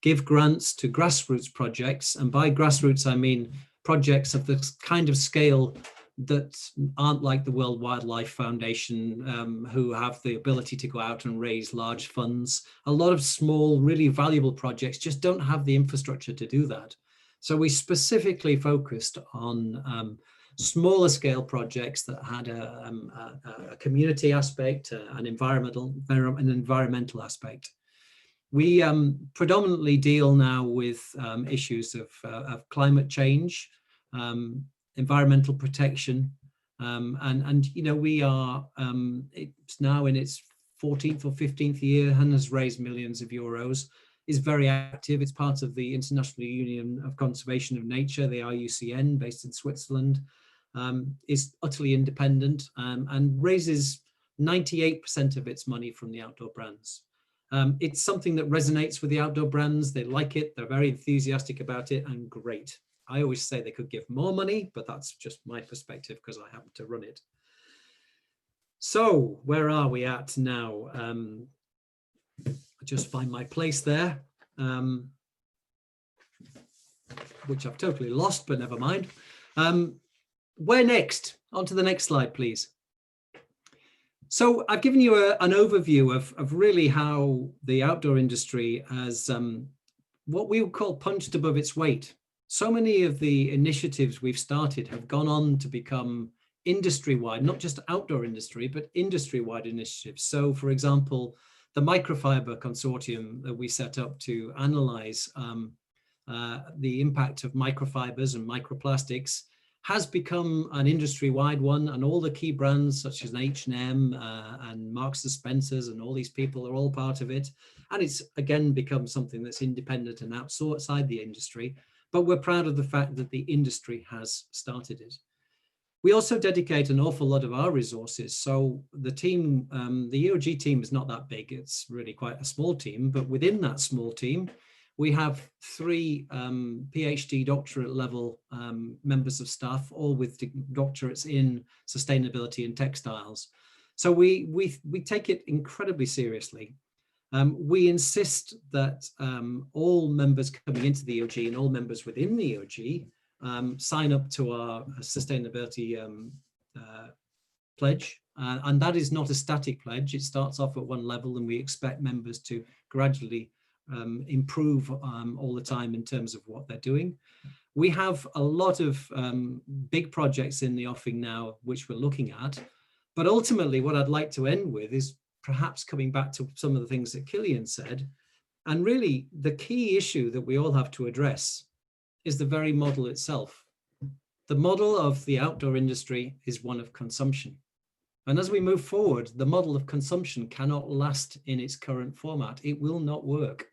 give grants to grassroots projects. And by grassroots, I mean projects of the kind of scale that aren't like the World Wildlife Foundation, who have the ability to go out and raise large funds. A lot of small, really valuable projects just don't have the infrastructure to do that. So we specifically focused on smaller scale projects that had a community aspect, an environmental aspect. We predominantly deal now with issues of climate change, environmental protection, and we are, it's now in its 14th or 15th year and has raised millions of euros, is very active. It's part of the International Union of Conservation of Nature, the IUCN, based in Switzerland, is utterly independent and raises 98% of its money from the outdoor brands. It's something that resonates with the outdoor brands. They like it, they're very enthusiastic about it, and great. I always say they could give more money, but that's just my perspective because I happen to run it. So where are we at now? I just find my place there, which I've totally lost, but never mind. Where next? On to the next slide, please. So I've given you an overview of really how the outdoor industry has what we would call punched above its weight. So many of the initiatives we've started have gone on to become industry-wide, not just outdoor industry, but industry-wide initiatives. So for example, the microfiber consortium that we set up to analyze the impact of microfibers and microplastics has become an industry-wide one, and all the key brands such as H&M and Marks and Spencer's and all these people are all part of it. And it's again become something that's independent and outside the industry, but we're proud of the fact that the industry has started it. We also dedicate an awful lot of our resources. So the team, the EOG team is not that big. It's really quite a small team, but within that small team, we have 3 PhD doctorate level members of staff, all with doctorates in sustainability and textiles. So we take it incredibly seriously. We insist that all members coming into the EOG and all members within the EOG sign up to our sustainability pledge. And that is not a static pledge. It starts off at one level and we expect members to gradually improve all the time in terms of what they're doing. We have a lot of big projects in the offing now, which we're looking at. But ultimately, what I'd like to end with is perhaps coming back to some of the things that Kilian said. And really, the key issue that we all have to address is the very model itself. The model of the outdoor industry is one of consumption. And as we move forward, the model of consumption cannot last in its current format. It will not work.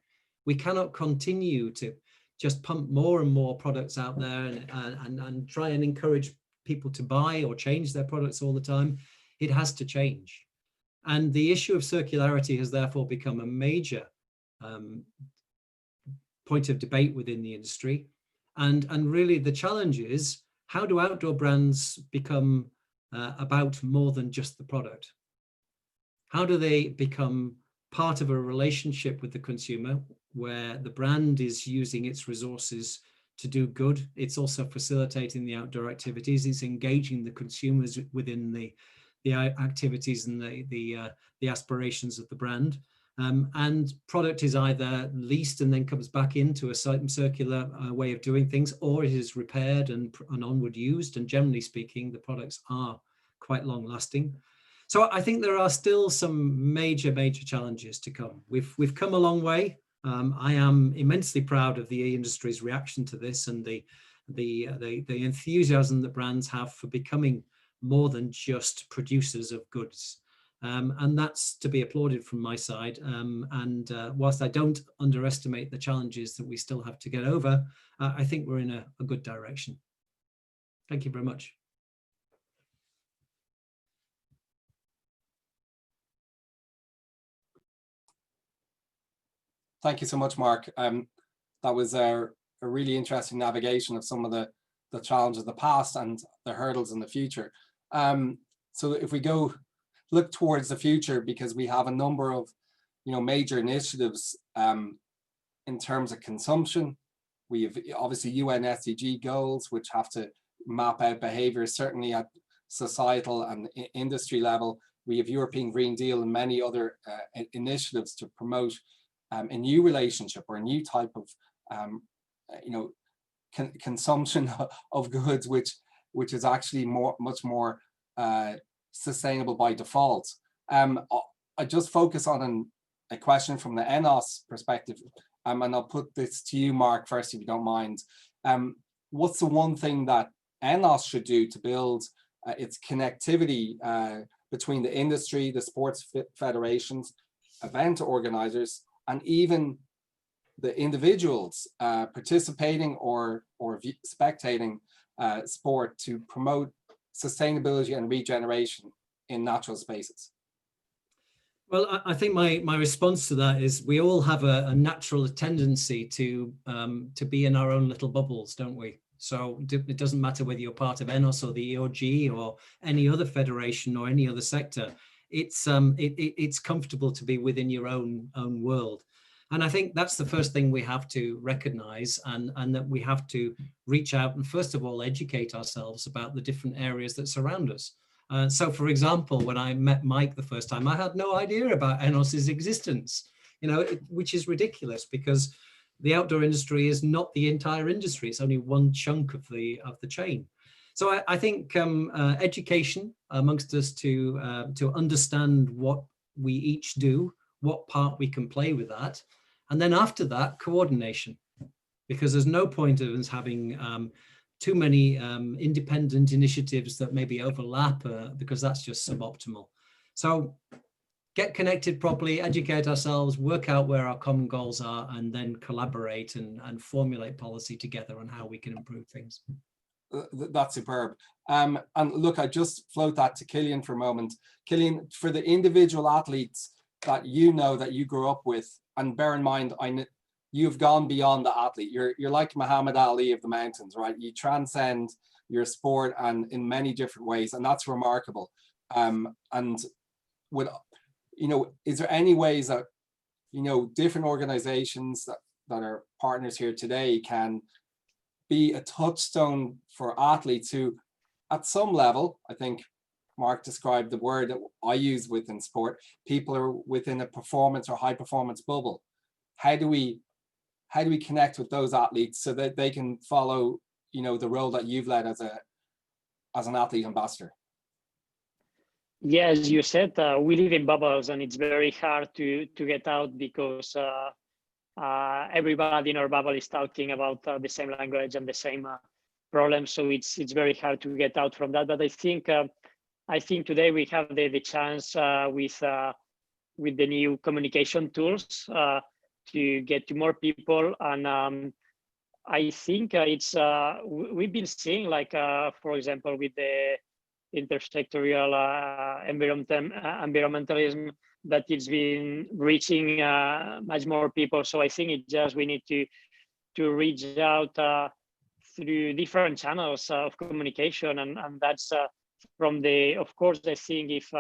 We cannot continue to just pump more and more products out there and try and encourage people to buy or change their products all the time. It has to change. And the issue of circularity has therefore become a major point of debate within the industry. And really the challenge is, how do outdoor brands become about more than just the product? How do they become part of a relationship with the consumer where the brand is using its resources to do good? It's also facilitating the outdoor activities. It's engaging the consumers within the activities and the aspirations of the brand. And product is either leased and then comes back into a certain circular way of doing things, or it is repaired and onward used. And generally speaking, the products are quite long lasting. So I think there are still some major challenges to come. We've come a long way. I am immensely proud of the industry's reaction to this and the enthusiasm that brands have for becoming more than just producers of goods. And that's to be applauded from my side. And whilst I don't underestimate the challenges that we still have to get over, I think we're in a good direction. Thank you very much. Thank you so much, Mark. That was a really interesting navigation of some of the challenges of the past and the hurdles in the future. So if we look towards the future, because we have a number of major initiatives in terms of consumption. We have obviously UN SDG goals, which have to map out behaviors, certainly at societal and industry level. We have European Green Deal and many other initiatives to promote a new relationship or a new type of consumption of goods, which is actually much more sustainable by default. I just focus on a question from the ENOS perspective, and I'll put this to you, Mark, first, if you don't mind. What's the one thing that ENOS should do to build its connectivity between the industry, the sports federations, event organizers, and even the individuals participating or spectating sport to promote sustainability and regeneration in natural spaces? Well, I think my response to that is we all have a natural tendency to be in our own little bubbles, don't we? So it doesn't matter whether you're part of ENOS or the EOG or any other federation or any other sector. It's comfortable to be within your own world. And I think that's the first thing we have to recognize, and that we have to reach out and first of all educate ourselves about the different areas that surround us. So, for example, when I met Mike the first time, I had no idea about ENOS's existence, which is ridiculous because the outdoor industry is not the entire industry. It's only one chunk of the chain. So I think education amongst us to understand what we each do, what part we can play with that, and then after that, coordination, because there's no point of us having too many independent initiatives that maybe overlap because that's just suboptimal. So get connected properly, educate ourselves, work out where our common goals are, and then collaborate and formulate policy together on how we can improve things. That's superb. And look, I just float that to Kilian for a moment. Kilian, for the individual athletes that that you grew up with, and bear in mind, you've gone beyond the athlete. You're like Muhammad Ali of the mountains, right? You transcend your sport and in many different ways, and that's remarkable. And with, is there any ways that, different organizations that are partners here today can be a touchstone for athletes who, at some level, I think Mark described the word that I use within sport, people are within a performance or high performance bubble. How do we connect with those athletes so that they can follow, the role that you've led as an athlete ambassador? Yeah, as you said, we live in bubbles, and it's very hard to get out because everybody in our bubble is talking about the same language and the same problems. So it's very hard to get out from that. But I think today we have the chance with the new communication tools to get to more people. And I think it's we've been seeing, like for example, with the intersectorial environmentalism, that it's been reaching much more people. So I think it's just we need to reach out through different channels of communication, and that's from the, of course, I think if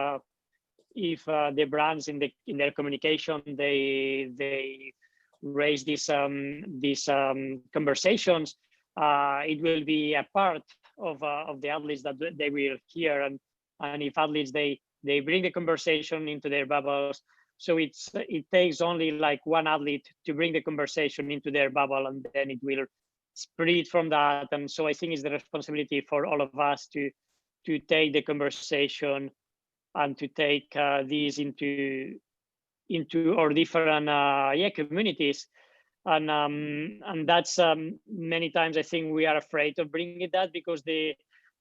the brands in their communication they raise these conversations, it will be a part of the athletes that they will hear, and if athletes they bring the conversation into their bubbles. So it takes only like one athlete to bring the conversation into their bubble, and then it will spread from that. And so I think it's the responsibility for all of us to take the conversation and to take these into our different communities. And that's many times I think we are afraid of bringing that, because the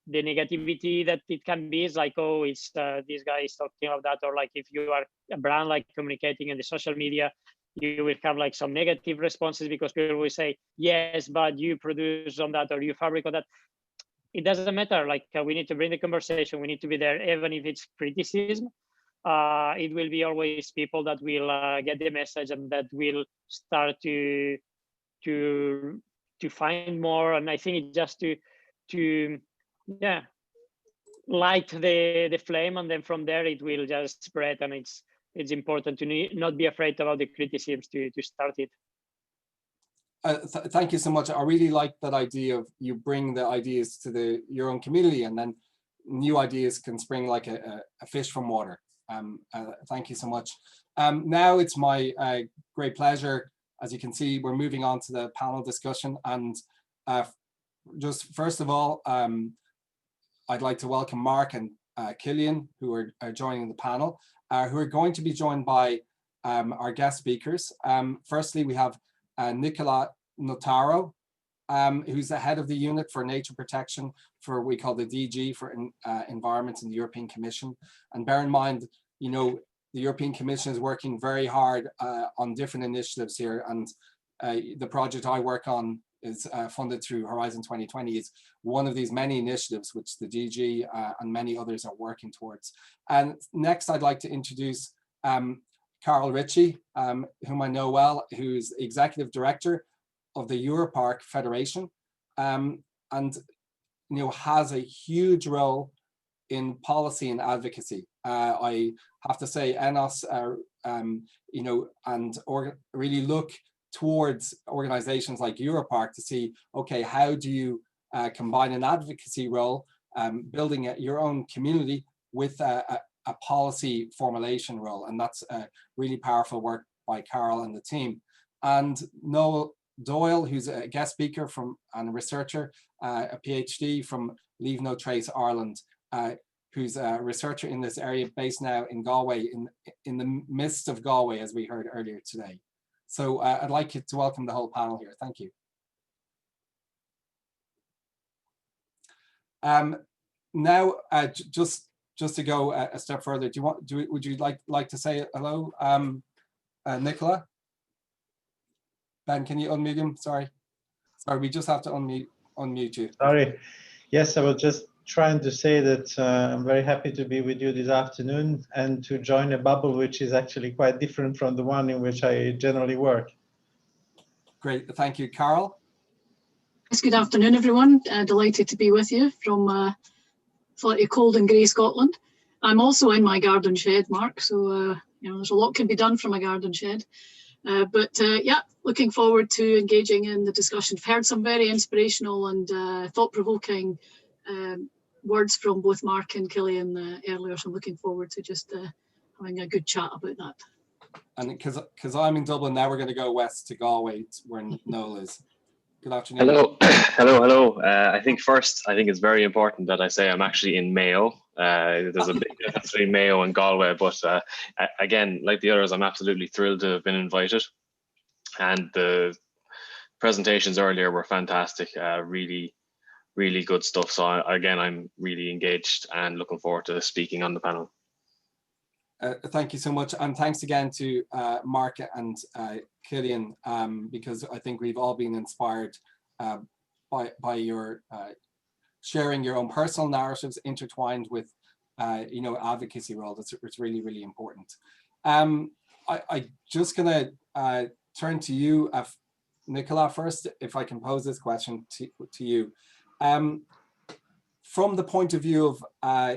negativity that it can be is like, oh, it's this guy is talking about that, or like if you are a brand like communicating in the social media, you will have like some negative responses because people will say, yes, but you produce on that or you fabric on that. It doesn't matter. Like we need to bring the conversation. We need to be there, even if it's criticism. It will be always people that will get the message and that will start to find more. And I think it's just to light the flame, and then from there it will just spread. And it's important to not be afraid about the criticisms to start it. Thank you so much. I really like that idea of you bring the ideas to your own community, and then new ideas can spring like a fish from water. Thank you so much. Now it's my great pleasure. As you can see, we're moving on to the panel discussion, and just first of all, I'd like to welcome Mark and Kilian, who are joining the panel, who are going to be joined by our guest speakers. Firstly, we have Nicola Notaro, who's the head of the unit for nature protection for we call the DG for environment in the European Commission. And bear in mind, the European Commission is working very hard on different initiatives here, and the project I work on is funded through Horizon 2020. Is one of these many initiatives which the DG and many others are working towards. And next, I'd like to introduce Carl Ritchie, whom I know well, who's Executive Director of the Europark Federation, and has a huge role in policy and advocacy. I have to say, ENOS, really look towards organizations like Europark to see, okay, how do you combine an advocacy role, building your own community, with a policy formulation role. And that's really powerful work by Carol and the team. And Noel Doyle, who's a guest speaker and a researcher, a PhD from Leave No Trace Ireland, who's a researcher in this area based now in Galway, in the midst of Galway, as we heard earlier today. So I'd like you to welcome the whole panel here. Thank you. Now, just to go a step further, would you like to say hello, Nicola? Ben, can you unmute him? Sorry, we just have to unmute you. Sorry. Yes, I was just trying to say that I'm very happy to be with you this afternoon and to join a bubble which is actually quite different from the one in which I generally work. Great, thank you. Carol? Yes, good afternoon, everyone. Delighted to be with you from slightly cold and grey Scotland. I'm also in my garden shed, Mark, so you know, there's a lot can be done from a garden shed. Yeah, looking forward to engaging in the discussion. I've heard some very inspirational and thought-provoking words from both Mark and Kilian earlier, so I'm looking forward to just having a good chat about that. And because I'm in Dublin now, we're going to go west to Galway, where Noel is. Good afternoon. Hello, hello. I think it's very important that I say I'm actually in Mayo. There's a big difference between Mayo and Galway, but again, like the others, I'm absolutely thrilled to have been invited. And the presentations earlier were fantastic, really good stuff. So again, I'm really engaged and looking forward to speaking on the panel. Thank you so much, and thanks again to Mark and Kilian, because I think we've all been inspired by your sharing your own personal narratives intertwined with you know, advocacy role. It's really important. I just gonna turn to you, Nicola, first, if I can pose this question to you. From the point of view of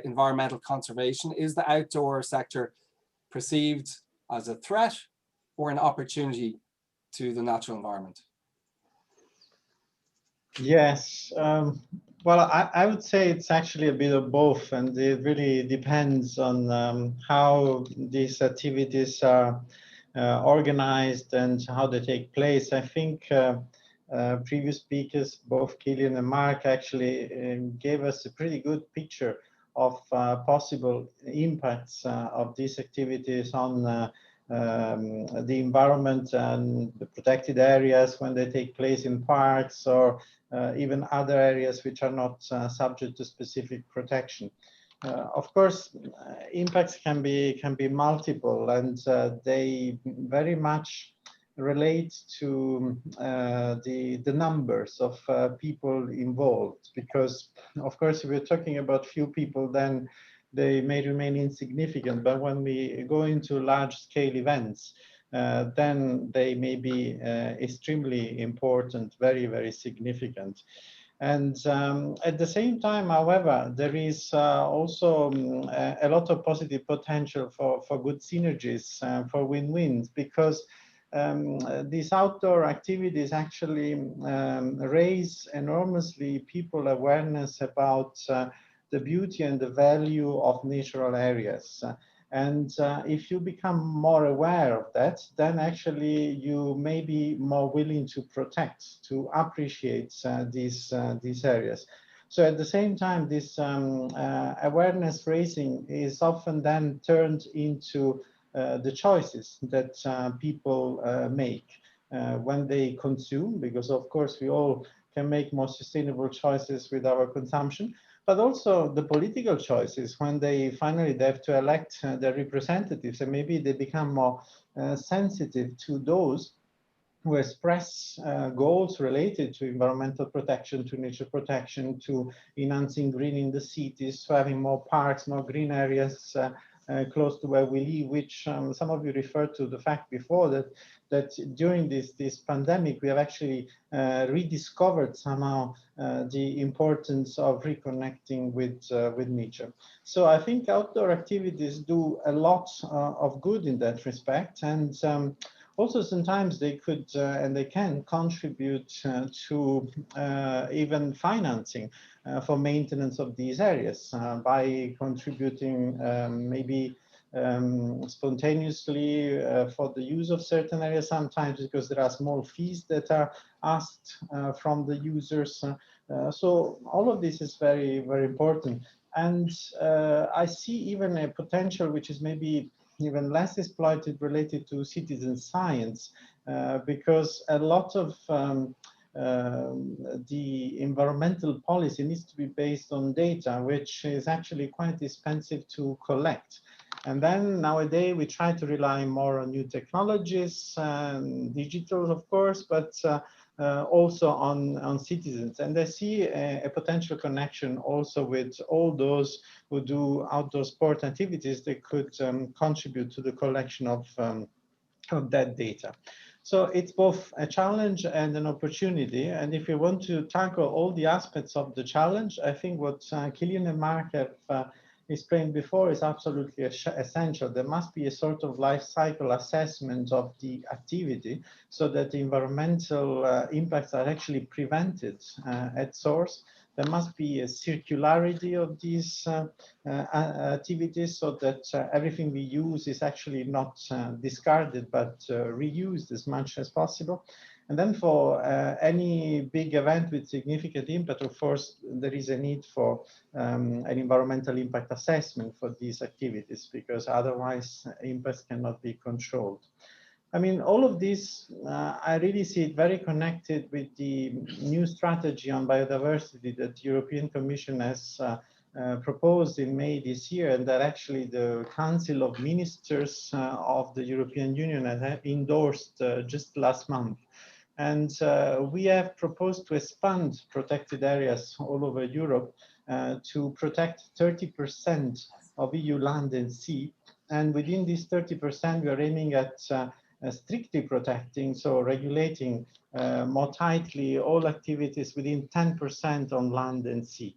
environmental conservation, is the outdoor sector perceived as a threat or an opportunity to the natural environment? Yes, well, I would say it's actually a bit of both, and it really depends on how these activities are organized and how they take place. I think previous speakers, both Kilian and Mark, actually gave us a pretty good picture of possible impacts of these activities on the environment and the protected areas when they take place in parks or even other areas which are not subject to specific protection. Of course, impacts can be multiple, and they very much relate to the numbers of people involved, because of course if we're talking about few people, then they may remain insignificant, but when we go into large-scale events, then they may be extremely important, very significant. And at the same time, however, there is also a lot of positive potential for good synergies, for win-wins, because these outdoor activities actually raise enormously people awareness about the beauty and the value of natural areas. And if you become more aware of that, then actually you may be more willing to protect, to appreciate these areas. So at the same time, this awareness raising is often then turned into the choices that people make when they consume, because of course we all can make more sustainable choices with our consumption, but also the political choices when they finally have to elect their representatives, and maybe they become more sensitive to those who express goals related to environmental protection, to nature protection, to enhancing green in the cities, to having more parks, more green areas close to where we live, which some of you referred to the fact before that during this pandemic, we have actually rediscovered somehow the importance of reconnecting with nature. So I think outdoor activities do a lot of good in that respect. And also sometimes they could and they can contribute to even financing for maintenance of these areas by contributing maybe spontaneously for the use of certain areas, sometimes because there are small fees that are asked from the users. So all of this is very, very important. And I see even a potential which is maybe even less exploited related to citizen science, because a lot of the environmental policy needs to be based on data, which is actually quite expensive to collect. And then nowadays we try to rely more on new technologies, digital of course, but also on citizens. And I see a potential connection also with all those who do outdoor sport activities that could contribute to the collection of that data. So it's both a challenge and an opportunity. And if you want to tackle all the aspects of the challenge, I think what Kilian and Mark have explained before is absolutely essential. There must be a sort of life cycle assessment of the activity so that the environmental impacts are actually prevented at source. There must be a circularity of these activities so that everything we use is actually not discarded, but reused as much as possible. And then for any big event with significant impact, of course, there is a need for an environmental impact assessment for these activities, because otherwise impacts cannot be controlled. I mean, all of this, I really see it very connected with the new strategy on biodiversity that the European Commission has proposed in May this year, and that actually the Council of Ministers of the European Union has endorsed just last month. And we have proposed to expand protected areas all over Europe to protect 30% of EU land and sea. And within this 30%, we are aiming at strictly protecting, so regulating more tightly all activities within 10% on land and sea.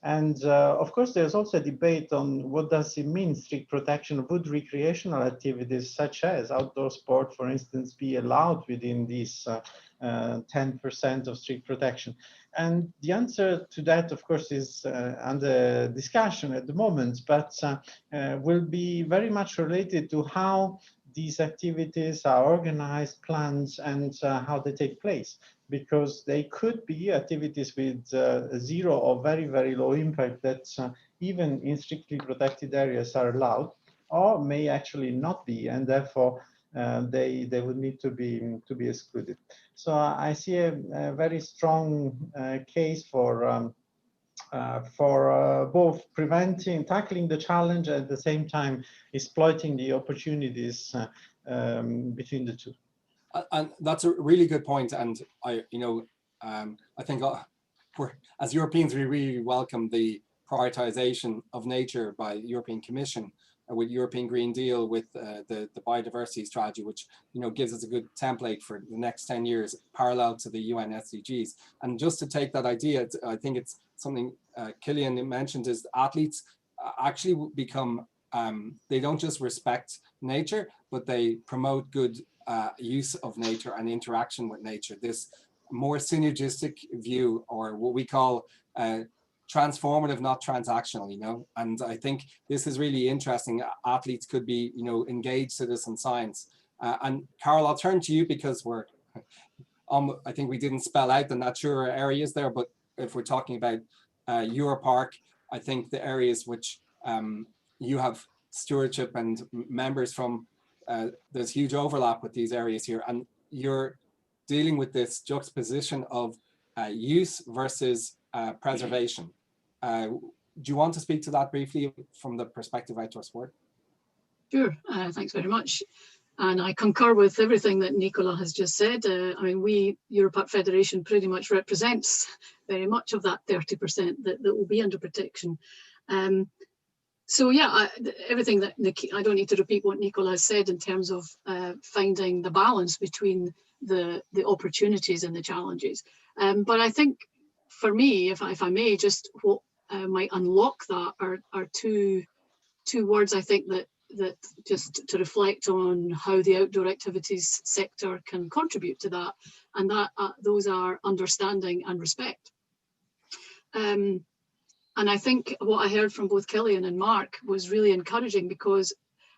And of course, there's also a debate on what does it mean, strict protection. Would recreational activities such as outdoor sport, for instance, be allowed within these 10% of strict protection? And the answer to that, of course, is under discussion at the moment, but will be very much related to how these activities are organized, planned, and how they take place. Because they could be activities with zero or very, very low impact that even in strictly protected areas are allowed, or may actually not be, and therefore they would need to be excluded. So I see a very strong case for both tackling the challenge, at the same time exploiting the opportunities between the two. And that's a really good point. And I think as Europeans, we really welcome the prioritization of nature by the European Commission with European Green Deal, with the biodiversity strategy, which gives us a good template for the next 10 years, parallel to the UN SDGs. And just to take that idea, I think it's something Kilian mentioned, is athletes actually become, they don't just respect nature, but they promote good use of nature and interaction with nature. This more synergistic view, or what we call transformative, not transactional, and I think this is really interesting. Athletes could be, engaged citizen science. And Carol, I'll turn to you, because we're, I think we didn't spell out the Natura areas there, but if we're talking about Europark, I think the areas which you have stewardship and members from, there's huge overlap with these areas here, and you're dealing with this juxtaposition of use versus preservation. Do you want to speak to that briefly from the perspective of outdoor sport? Sure, thanks very much. And I concur with everything that Nicola has just said. I mean, we, Europark Federation, pretty much represents very much of that 30% that will be under protection. So yeah, everything that I don't need to repeat what Nicola has said in terms of finding the balance between the opportunities and the challenges. But I think for me, if I may, just what might unlock that are two words I think that that just to reflect on how the outdoor activities sector can contribute to that, and that those are understanding and respect. And I think what I heard from both Kilian and Mark was really encouraging, because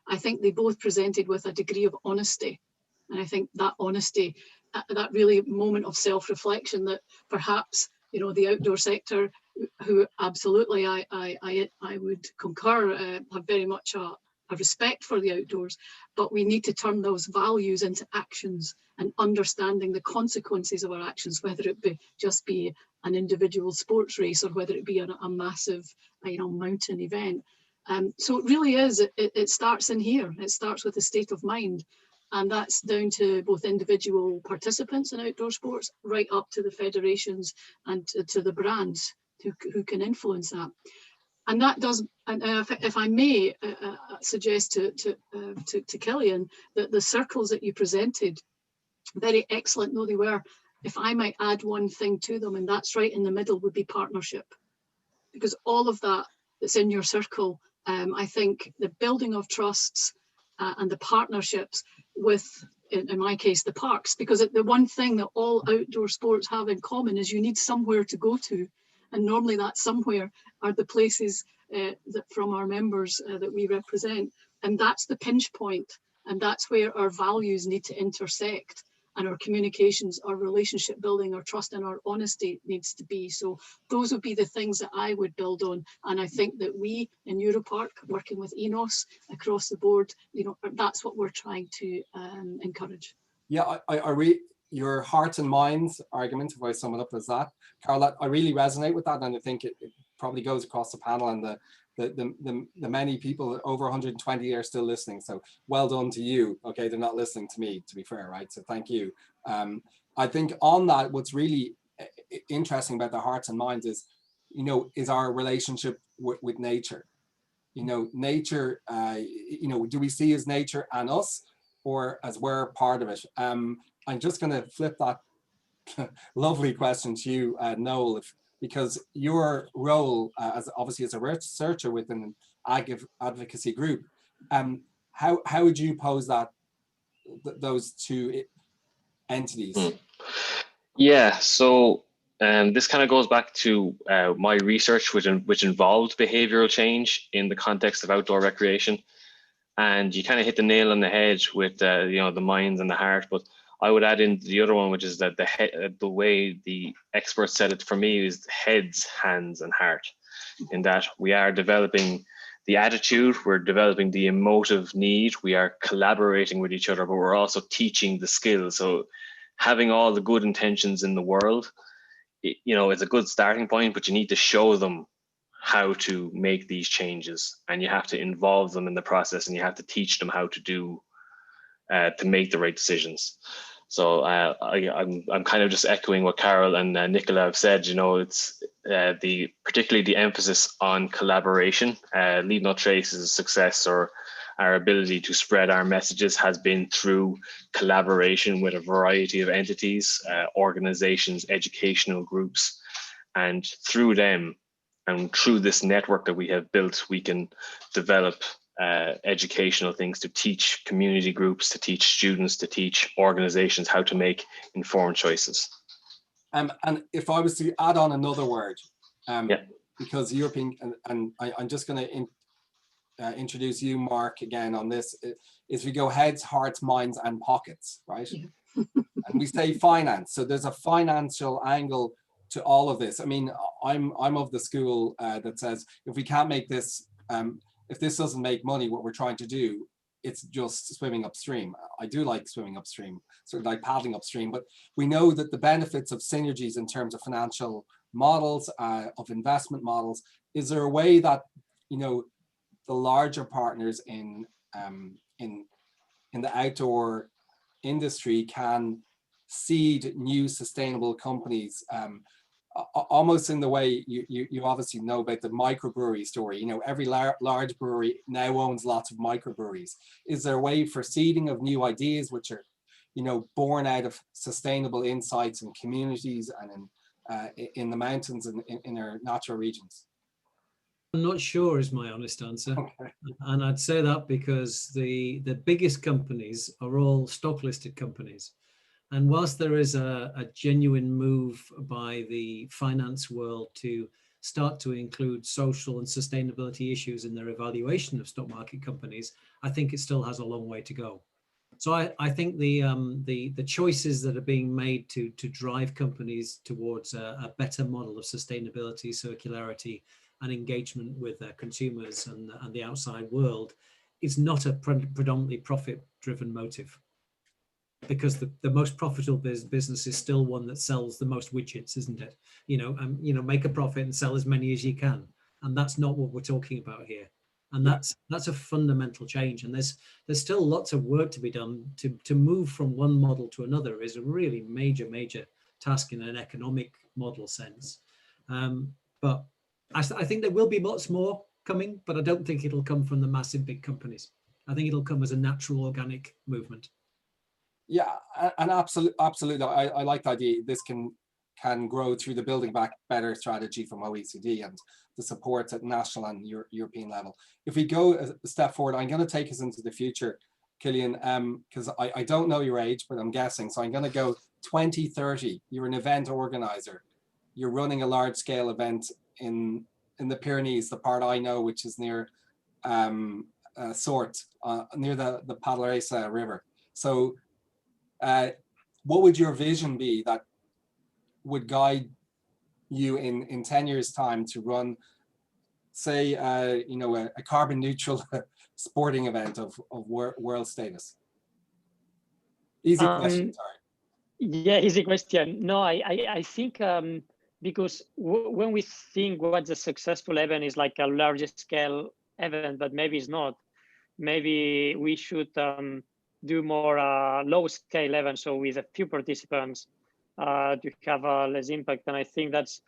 I think they both presented with a degree of honesty. And I think that honesty, that really moment of self-reflection, that perhaps, you know, the outdoor sector, who absolutely I would concur, have very much a respect for the outdoors, but we need to turn those values into actions and understanding the consequences of our actions, whether it be just be an individual sports race or whether it be a massive, you know, mountain event. So it really is, it starts in here. It starts with a state of mind. And that's down to both individual participants in outdoor sports, right up to the federations and to the brands who can influence that. And that does, and if I may suggest to Kilian, that the circles that you presented, very excellent though they were, if I might add one thing to them, and that's right in the middle, would be partnership. Because all of that that's in your circle, I think the building of trusts and the partnerships with, in my case, the parks, because the one thing that all outdoor sports have in common is you need somewhere to go to. And normally that somewhere are the places that from our members that we represent. And that's the pinch point. And that's where our values need to intersect. And our communications, our relationship building, our trust and our honesty needs to be. So those would be the things that I would build on. And I think that we in Europark, working with ENOS across the board, you know, that's what we're trying to encourage. Yeah, your heart and minds argument, if I sum it up as that, Carol, I really resonate with that. And I think it probably goes across the panel, and the many people, over 120 are still listening. So well done to you. Okay, they're not listening to me, to be fair, right? So thank you. I think on that, what's really interesting about the hearts and minds is, you know, is our relationship with nature. You know, nature, you know, do we see as nature and us, or as we're part of it? I'm just going to flip that lovely question to you, Noel, because your role as obviously as a researcher within an advocacy group, how would you pose that those two entities? Yeah, so this kind of goes back to my research, which involved behavioral change in the context of outdoor recreation, and you kind of hit the nail on the head with you know, the minds and the heart. But I would add in the other one, which is that the way the experts said it for me is heads, hands, and heart. In that we are developing the attitude, we're developing the emotive need, we are collaborating with each other, but we're also teaching the skills. So having all the good intentions in the world, you know, it's a good starting point, but you need to show them how to make these changes, and you have to involve them in the process, and you have to teach them how to do to make the right decisions. So I'm kind of just echoing what Carol and Nicola have said. You know, it's particularly the emphasis on collaboration. Leave No Trace's success, or our ability to spread our messages, has been through collaboration with a variety of entities, organizations, educational groups, and through them and through this network that we have built, we can develop educational things to teach community groups, to teach students, to teach organizations how to make informed choices. And if I was to add on another word, yeah. because European, and I'm just going to introduce you, Mark, again on this, is we go heads, hearts, minds, and pockets, right? Yeah. And we say finance. So there's a financial angle to all of this. I mean, I'm of the school that says, if we can't make this, if this doesn't make money, what we're trying to do, it's just swimming upstream. I do like swimming upstream, sort of like paddling upstream, but we know that the benefits of synergies in terms of financial models, of investment models, is there a way that, you know, the larger partners in the outdoor industry can seed new sustainable companies, almost in the way you obviously know about the microbrewery story. You know, every large brewery now owns lots of microbreweries. Is there a way for seeding of new ideas which are, you know, born out of sustainable insights in communities and in the mountains and in our natural regions? I'm not sure is my honest answer. Okay. And I'd say that because the biggest companies are all stock listed companies. And whilst there is a genuine move by the finance world to start to include social and sustainability issues in their evaluation of stock market companies, I think it still has a long way to go. So I think the choices that are being made to drive companies towards a better model of sustainability, circularity, and engagement with their consumers and the outside world is not a predominantly profit-driven motive. Because the most profitable business is still one that sells the most widgets, isn't it? Make a profit and sell as many as you can, and that's not what we're talking about here. And that's a fundamental change. And there's still lots of work to be done to move from one model to another is a really major task in an economic model sense. But I think there will be lots more coming, but I don't think it'll come from the massive big companies. I think it'll come as a natural organic movement. Yeah, and absolutely. I like the idea this can grow through the Building Back Better strategy from OECD and the supports at national and European level. If we go a step forward, I'm going to take us into the future, Kilian, because I don't know your age, but I'm guessing. So I'm going to go 2030. You're an event organizer. You're running a large scale event in the Pyrenees, the part I know, which is near Sort, near the Padlaresa River. So what would your vision be that would guide you in 10 years time to run, say, a carbon neutral sporting event of world status? Easy question, sorry. Yeah, easy question. No, I think because when we think what's a successful event is like a larger scale event, but maybe it's not. Maybe we should do more low scale events, so with a few participants to have less impact. And I think that's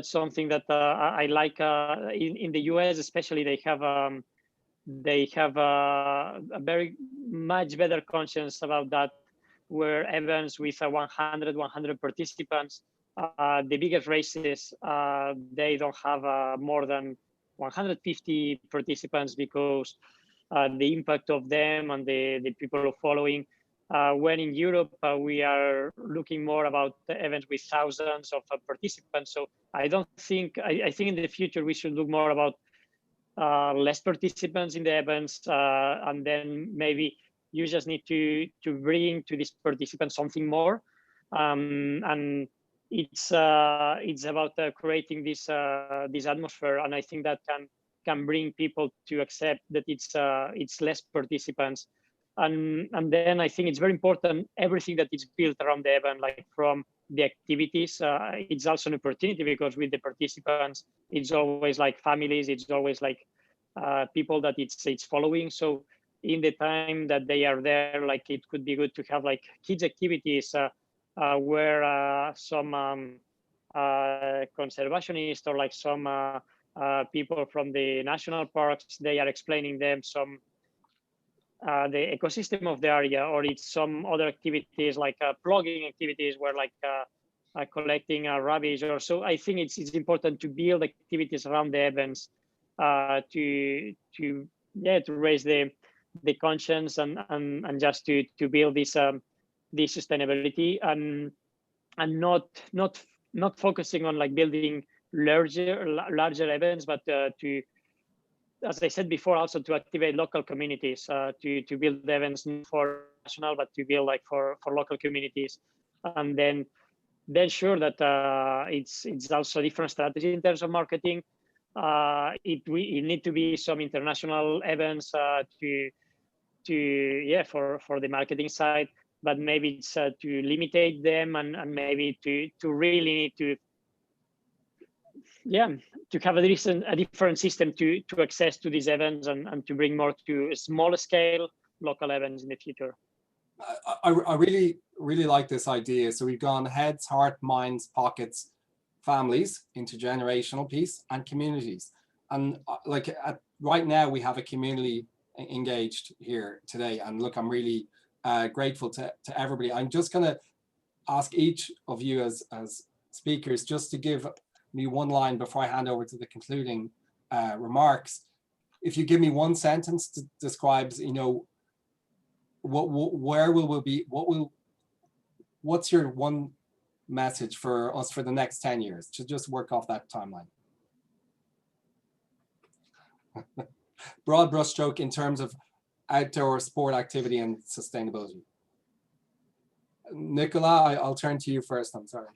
something that I like in the US, especially. They have a very much better conscience about that, where events with 100 participants, the biggest races, they don't have more than 150 participants because the impact of them and the people following. When in Europe, we are looking more about the events with thousands of participants. So I think in the future, we should look more about less participants in the events, and then maybe you just need to bring to these participants something more, and it's about creating this atmosphere, and I think that can bring people to accept that it's less participants, and then I think it's very important everything that is built around the event, like from the activities. It's also an opportunity because with the participants, it's always like families, it's always like people that it's following. So in the time that they are there, like it could be good to have like kids activities where some conservationists or like some people from the national parks, they are explaining them some the ecosystem of the area, or it's some other activities like plugging activities where like collecting rubbish or so. I think it's important to build activities around the events to raise the conscience and just to build this sustainability and not focusing on like building larger events, but to, as I said before, also to activate local communities, to build events not for national, but to build like for local communities, and then sure that it's also a different strategy in terms of marketing. It need to be some international events for the marketing side, but maybe it's to limitate them and maybe to really need to have a different system to access to these events and to bring more to a smaller scale local events in the future. I really like this idea. So we've gone heads, heart, minds, pockets, families, intergenerational piece, and communities. And right now we have a community engaged here today. And look, I'm really grateful to everybody. I'm just going to ask each of you as speakers just to give me one line before I hand over to the concluding remarks, if you give me one sentence that describes, you know, where will we be, what's your one message for us for the next 10 years, to just work off that timeline? Broad brushstroke in terms of outdoor sport activity and sustainability. Nicola, I'll turn to you first, I'm sorry.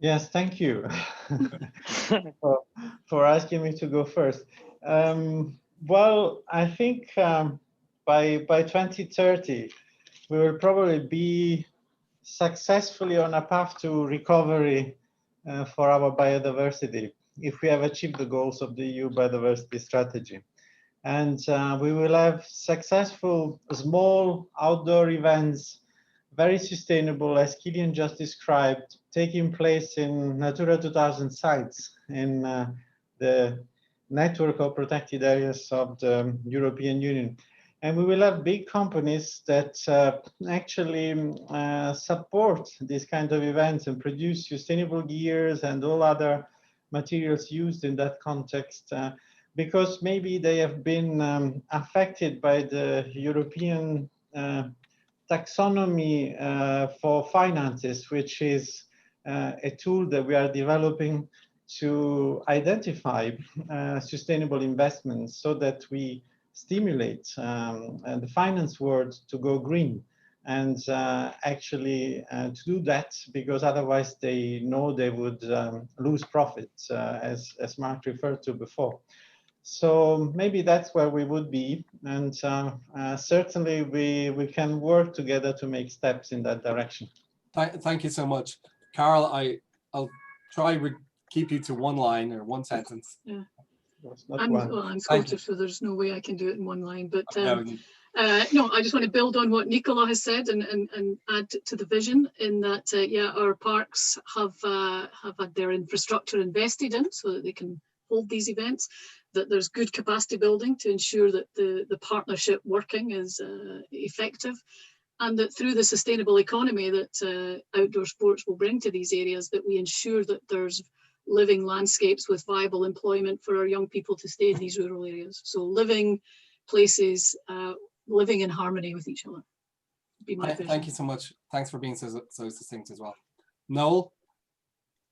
Yes, thank you for asking me to go first. Well, I think by 2030, we will probably be successfully on a path to recovery for our biodiversity, if we have achieved the goals of the EU biodiversity strategy. And we will have successful small outdoor events, very sustainable, as Kilian just described, taking place in Natura 2000 sites in the network of protected areas of the European Union. And we will have big companies that actually support these kind of events and produce sustainable gears and all other materials used in that context, because maybe they have been affected by the European taxonomy for finances, which is a tool that we are developing to identify sustainable investments so that we stimulate the finance world to go green, and actually to do that, because otherwise they know they would lose profits, as Mark referred to before. So maybe that's where we would be, and certainly we can work together to make steps in that direction. Thank you so much. Carol, I'll try to keep you to one line or one sentence. Yeah. I'm Scottish, so there's no way I can do it in one line. But no, I just want to build on what Nicola has said and add to the vision in that, yeah, our parks have had their infrastructure invested in so that they can hold these events, that there's good capacity building to ensure that the partnership working is effective, and that through the sustainable economy that outdoor sports will bring to these areas, that we ensure that there's living landscapes with viable employment for our young people to stay in these rural areas. So living places, living in harmony with each other. Be my vision. Thank you so much. Thanks for being so succinct as well. Noel?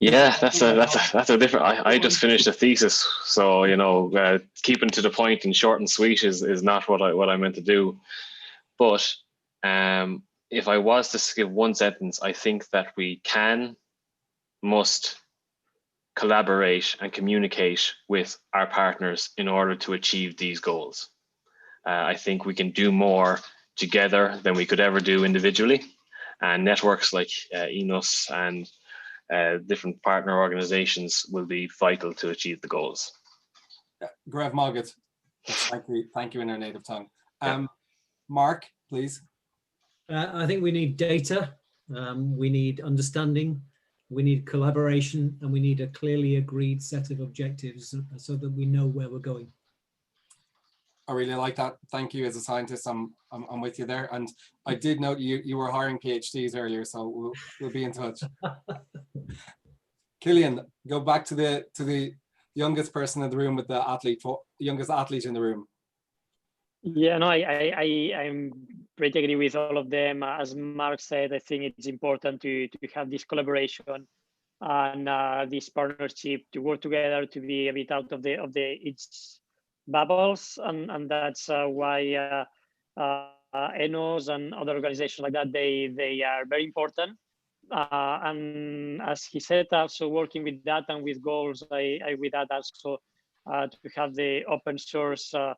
Yeah, that's a different. I just finished a thesis, so you know, keeping to the point and short and sweet is not what I meant to do. But if I was to give one sentence, I think that we must collaborate and communicate with our partners in order to achieve these goals. I think we can do more together than we could ever do individually, and networks like ENOS and different partner organizations will be vital to achieve the goals. Grev Mogget, thank you in our native tongue. Mark, please. I think we need data, we need understanding, we need collaboration, and we need a clearly agreed set of objectives so that we know where we're going. I really like that. Thank you. As a scientist, I'm with you there. And I did note you were hiring PhDs earlier, so we'll be in touch. Kilian, go back to the youngest person in the room with the youngest athlete in the room. Yeah, no, I'm pretty agree with all of them. As Mark said, I think it's important to have this collaboration and this partnership to work together to be a bit out of each bubbles, and that's why ENOS and other organizations like that they are very important. And as he said, also working with that and with goals, I with that also to have the open source. To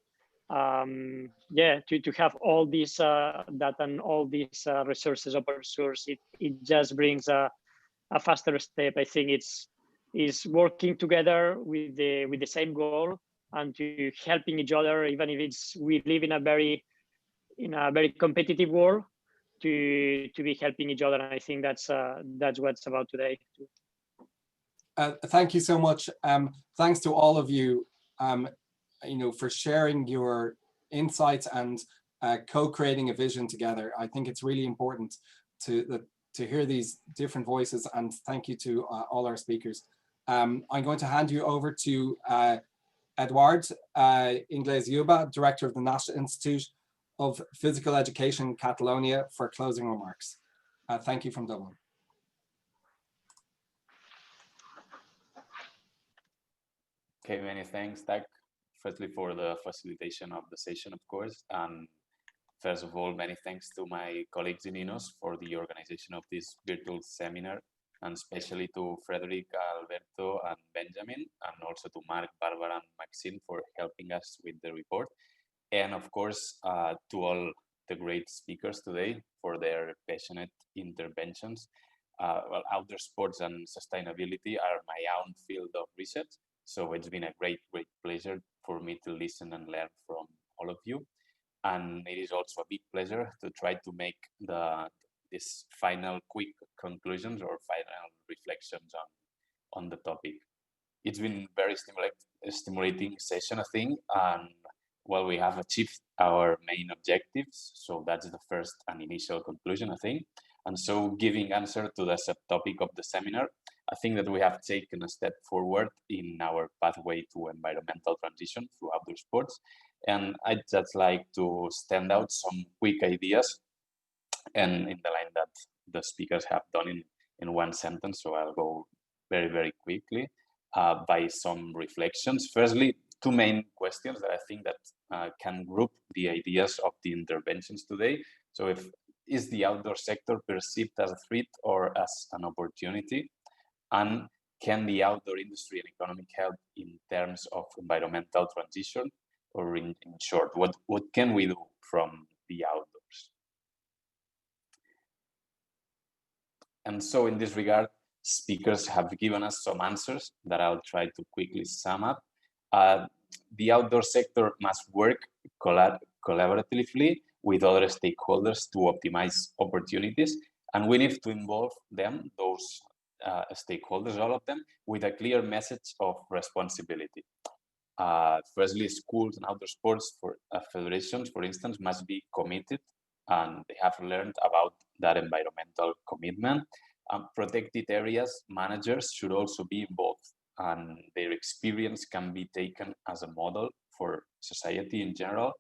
have all this data and all these resources open source, it just brings a faster step. I think it's working together with the same goal and to helping each other, even if we live in a very competitive world, to be helping each other. And I think that's what it's about today. Thank you so much. Thanks to all of you. For sharing your insights and co-creating a vision together. I think it's really important to hear these different voices, and thank you to all our speakers. I'm going to hand you over to Eduard Inglés-Yuba, Director of the National Institute of Physical Education, Catalonia, for closing remarks. Thank you from Dublin. Okay, many thanks, Doug. Firstly, for the facilitation of the session, of course. And first of all, many thanks to my colleagues in INOS for the organization of this virtual seminar, and especially to Frederic, Alberto, and Benjamin, and also to Mark, Barbara, and Maxine for helping us with the report. And of course, to all the great speakers today for their passionate interventions. Well, outdoor sports and sustainability are my own field of research. So it's been a great pleasure for me to listen and learn from all of you. And it is also a big pleasure to try to make this final quick conclusions or final reflections on the topic. It's been very stimulating session, I think, and well, we have achieved our main objectives. So that's the first and initial conclusion, I think. And so giving answer to the subtopic of the seminar, I think that we have taken a step forward in our pathway to environmental transition through outdoor sports. And I'd just like to stand out some quick ideas and in the line that the speakers have done in one sentence. So I'll go very, very quickly by some reflections. Firstly, two main questions that I think that can group the ideas of the interventions today. So is the outdoor sector perceived as a threat or as an opportunity? And can the outdoor industry and economic help in terms of environmental transition? Or in short, what can we do from the outdoors? And so in this regard, speakers have given us some answers that I'll try to quickly sum up. The outdoor sector must work collaboratively with other stakeholders to optimize opportunities, and we need to involve them, those stakeholders, all of them, with a clear message of responsibility. Firstly, schools and outdoor sports federations, for instance, must be committed, and they have learned about that environmental commitment. Protected areas managers should also be involved, and their experience can be taken as a model for society in general.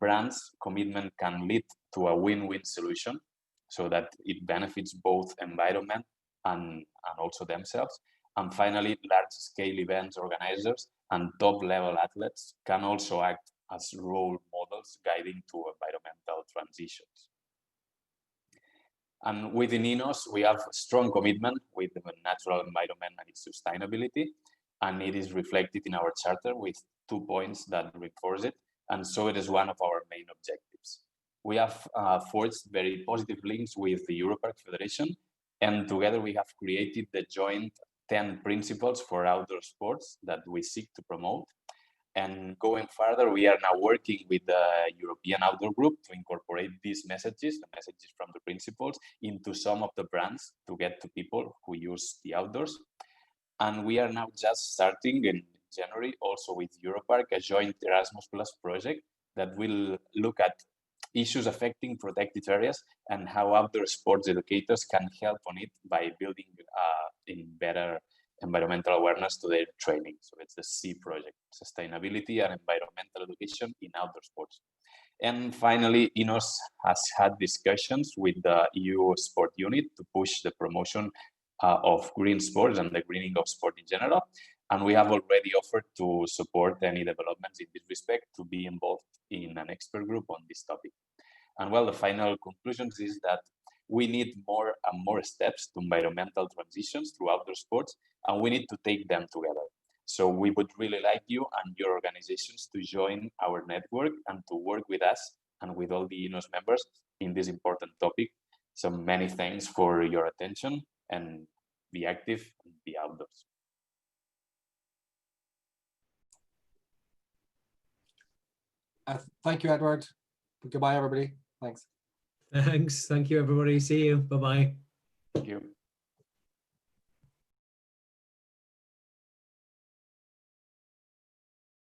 Brands' commitment can lead to a win-win solution so that it benefits both environment and also themselves. And finally, large-scale events organizers and top-level athletes can also act as role models guiding to environmental transitions. And within INOS, we have a strong commitment with the natural environment and its sustainability, and it is reflected in our charter with 2 points that reinforce it. And so it is one of our main objectives. We have forged very positive links with the Europark Federation, and together we have created the joint 10 principles for outdoor sports that we seek to promote. And going further, we are now working with the European Outdoor Group to incorporate these messages, the messages from the principles, into some of the brands to get to people who use the outdoors. And we are now just starting in January, also with Europark, a joint Erasmus Plus project that will look at issues affecting protected areas and how outdoor sports educators can help on it by building in better environmental awareness to their training. So it's the C project, Sustainability and Environmental Education in Outdoor Sports. And finally, INOS has had discussions with the EU Sport Unit to push the promotion of green sports and the greening of sport in general. And we have already offered to support any developments in this respect to be involved in an expert group on this topic. And well, the final conclusions is that we need more and more steps to environmental transitions through outdoor sports, and we need to take them together. So we would really like you and your organizations to join our network and to work with us and with all the INOS members in this important topic. So many thanks for your attention, and be active and be outdoors. Thank you, Edward. Goodbye, everybody. Thanks. Thanks. Thank you, everybody. See you. Bye-bye. Thank you.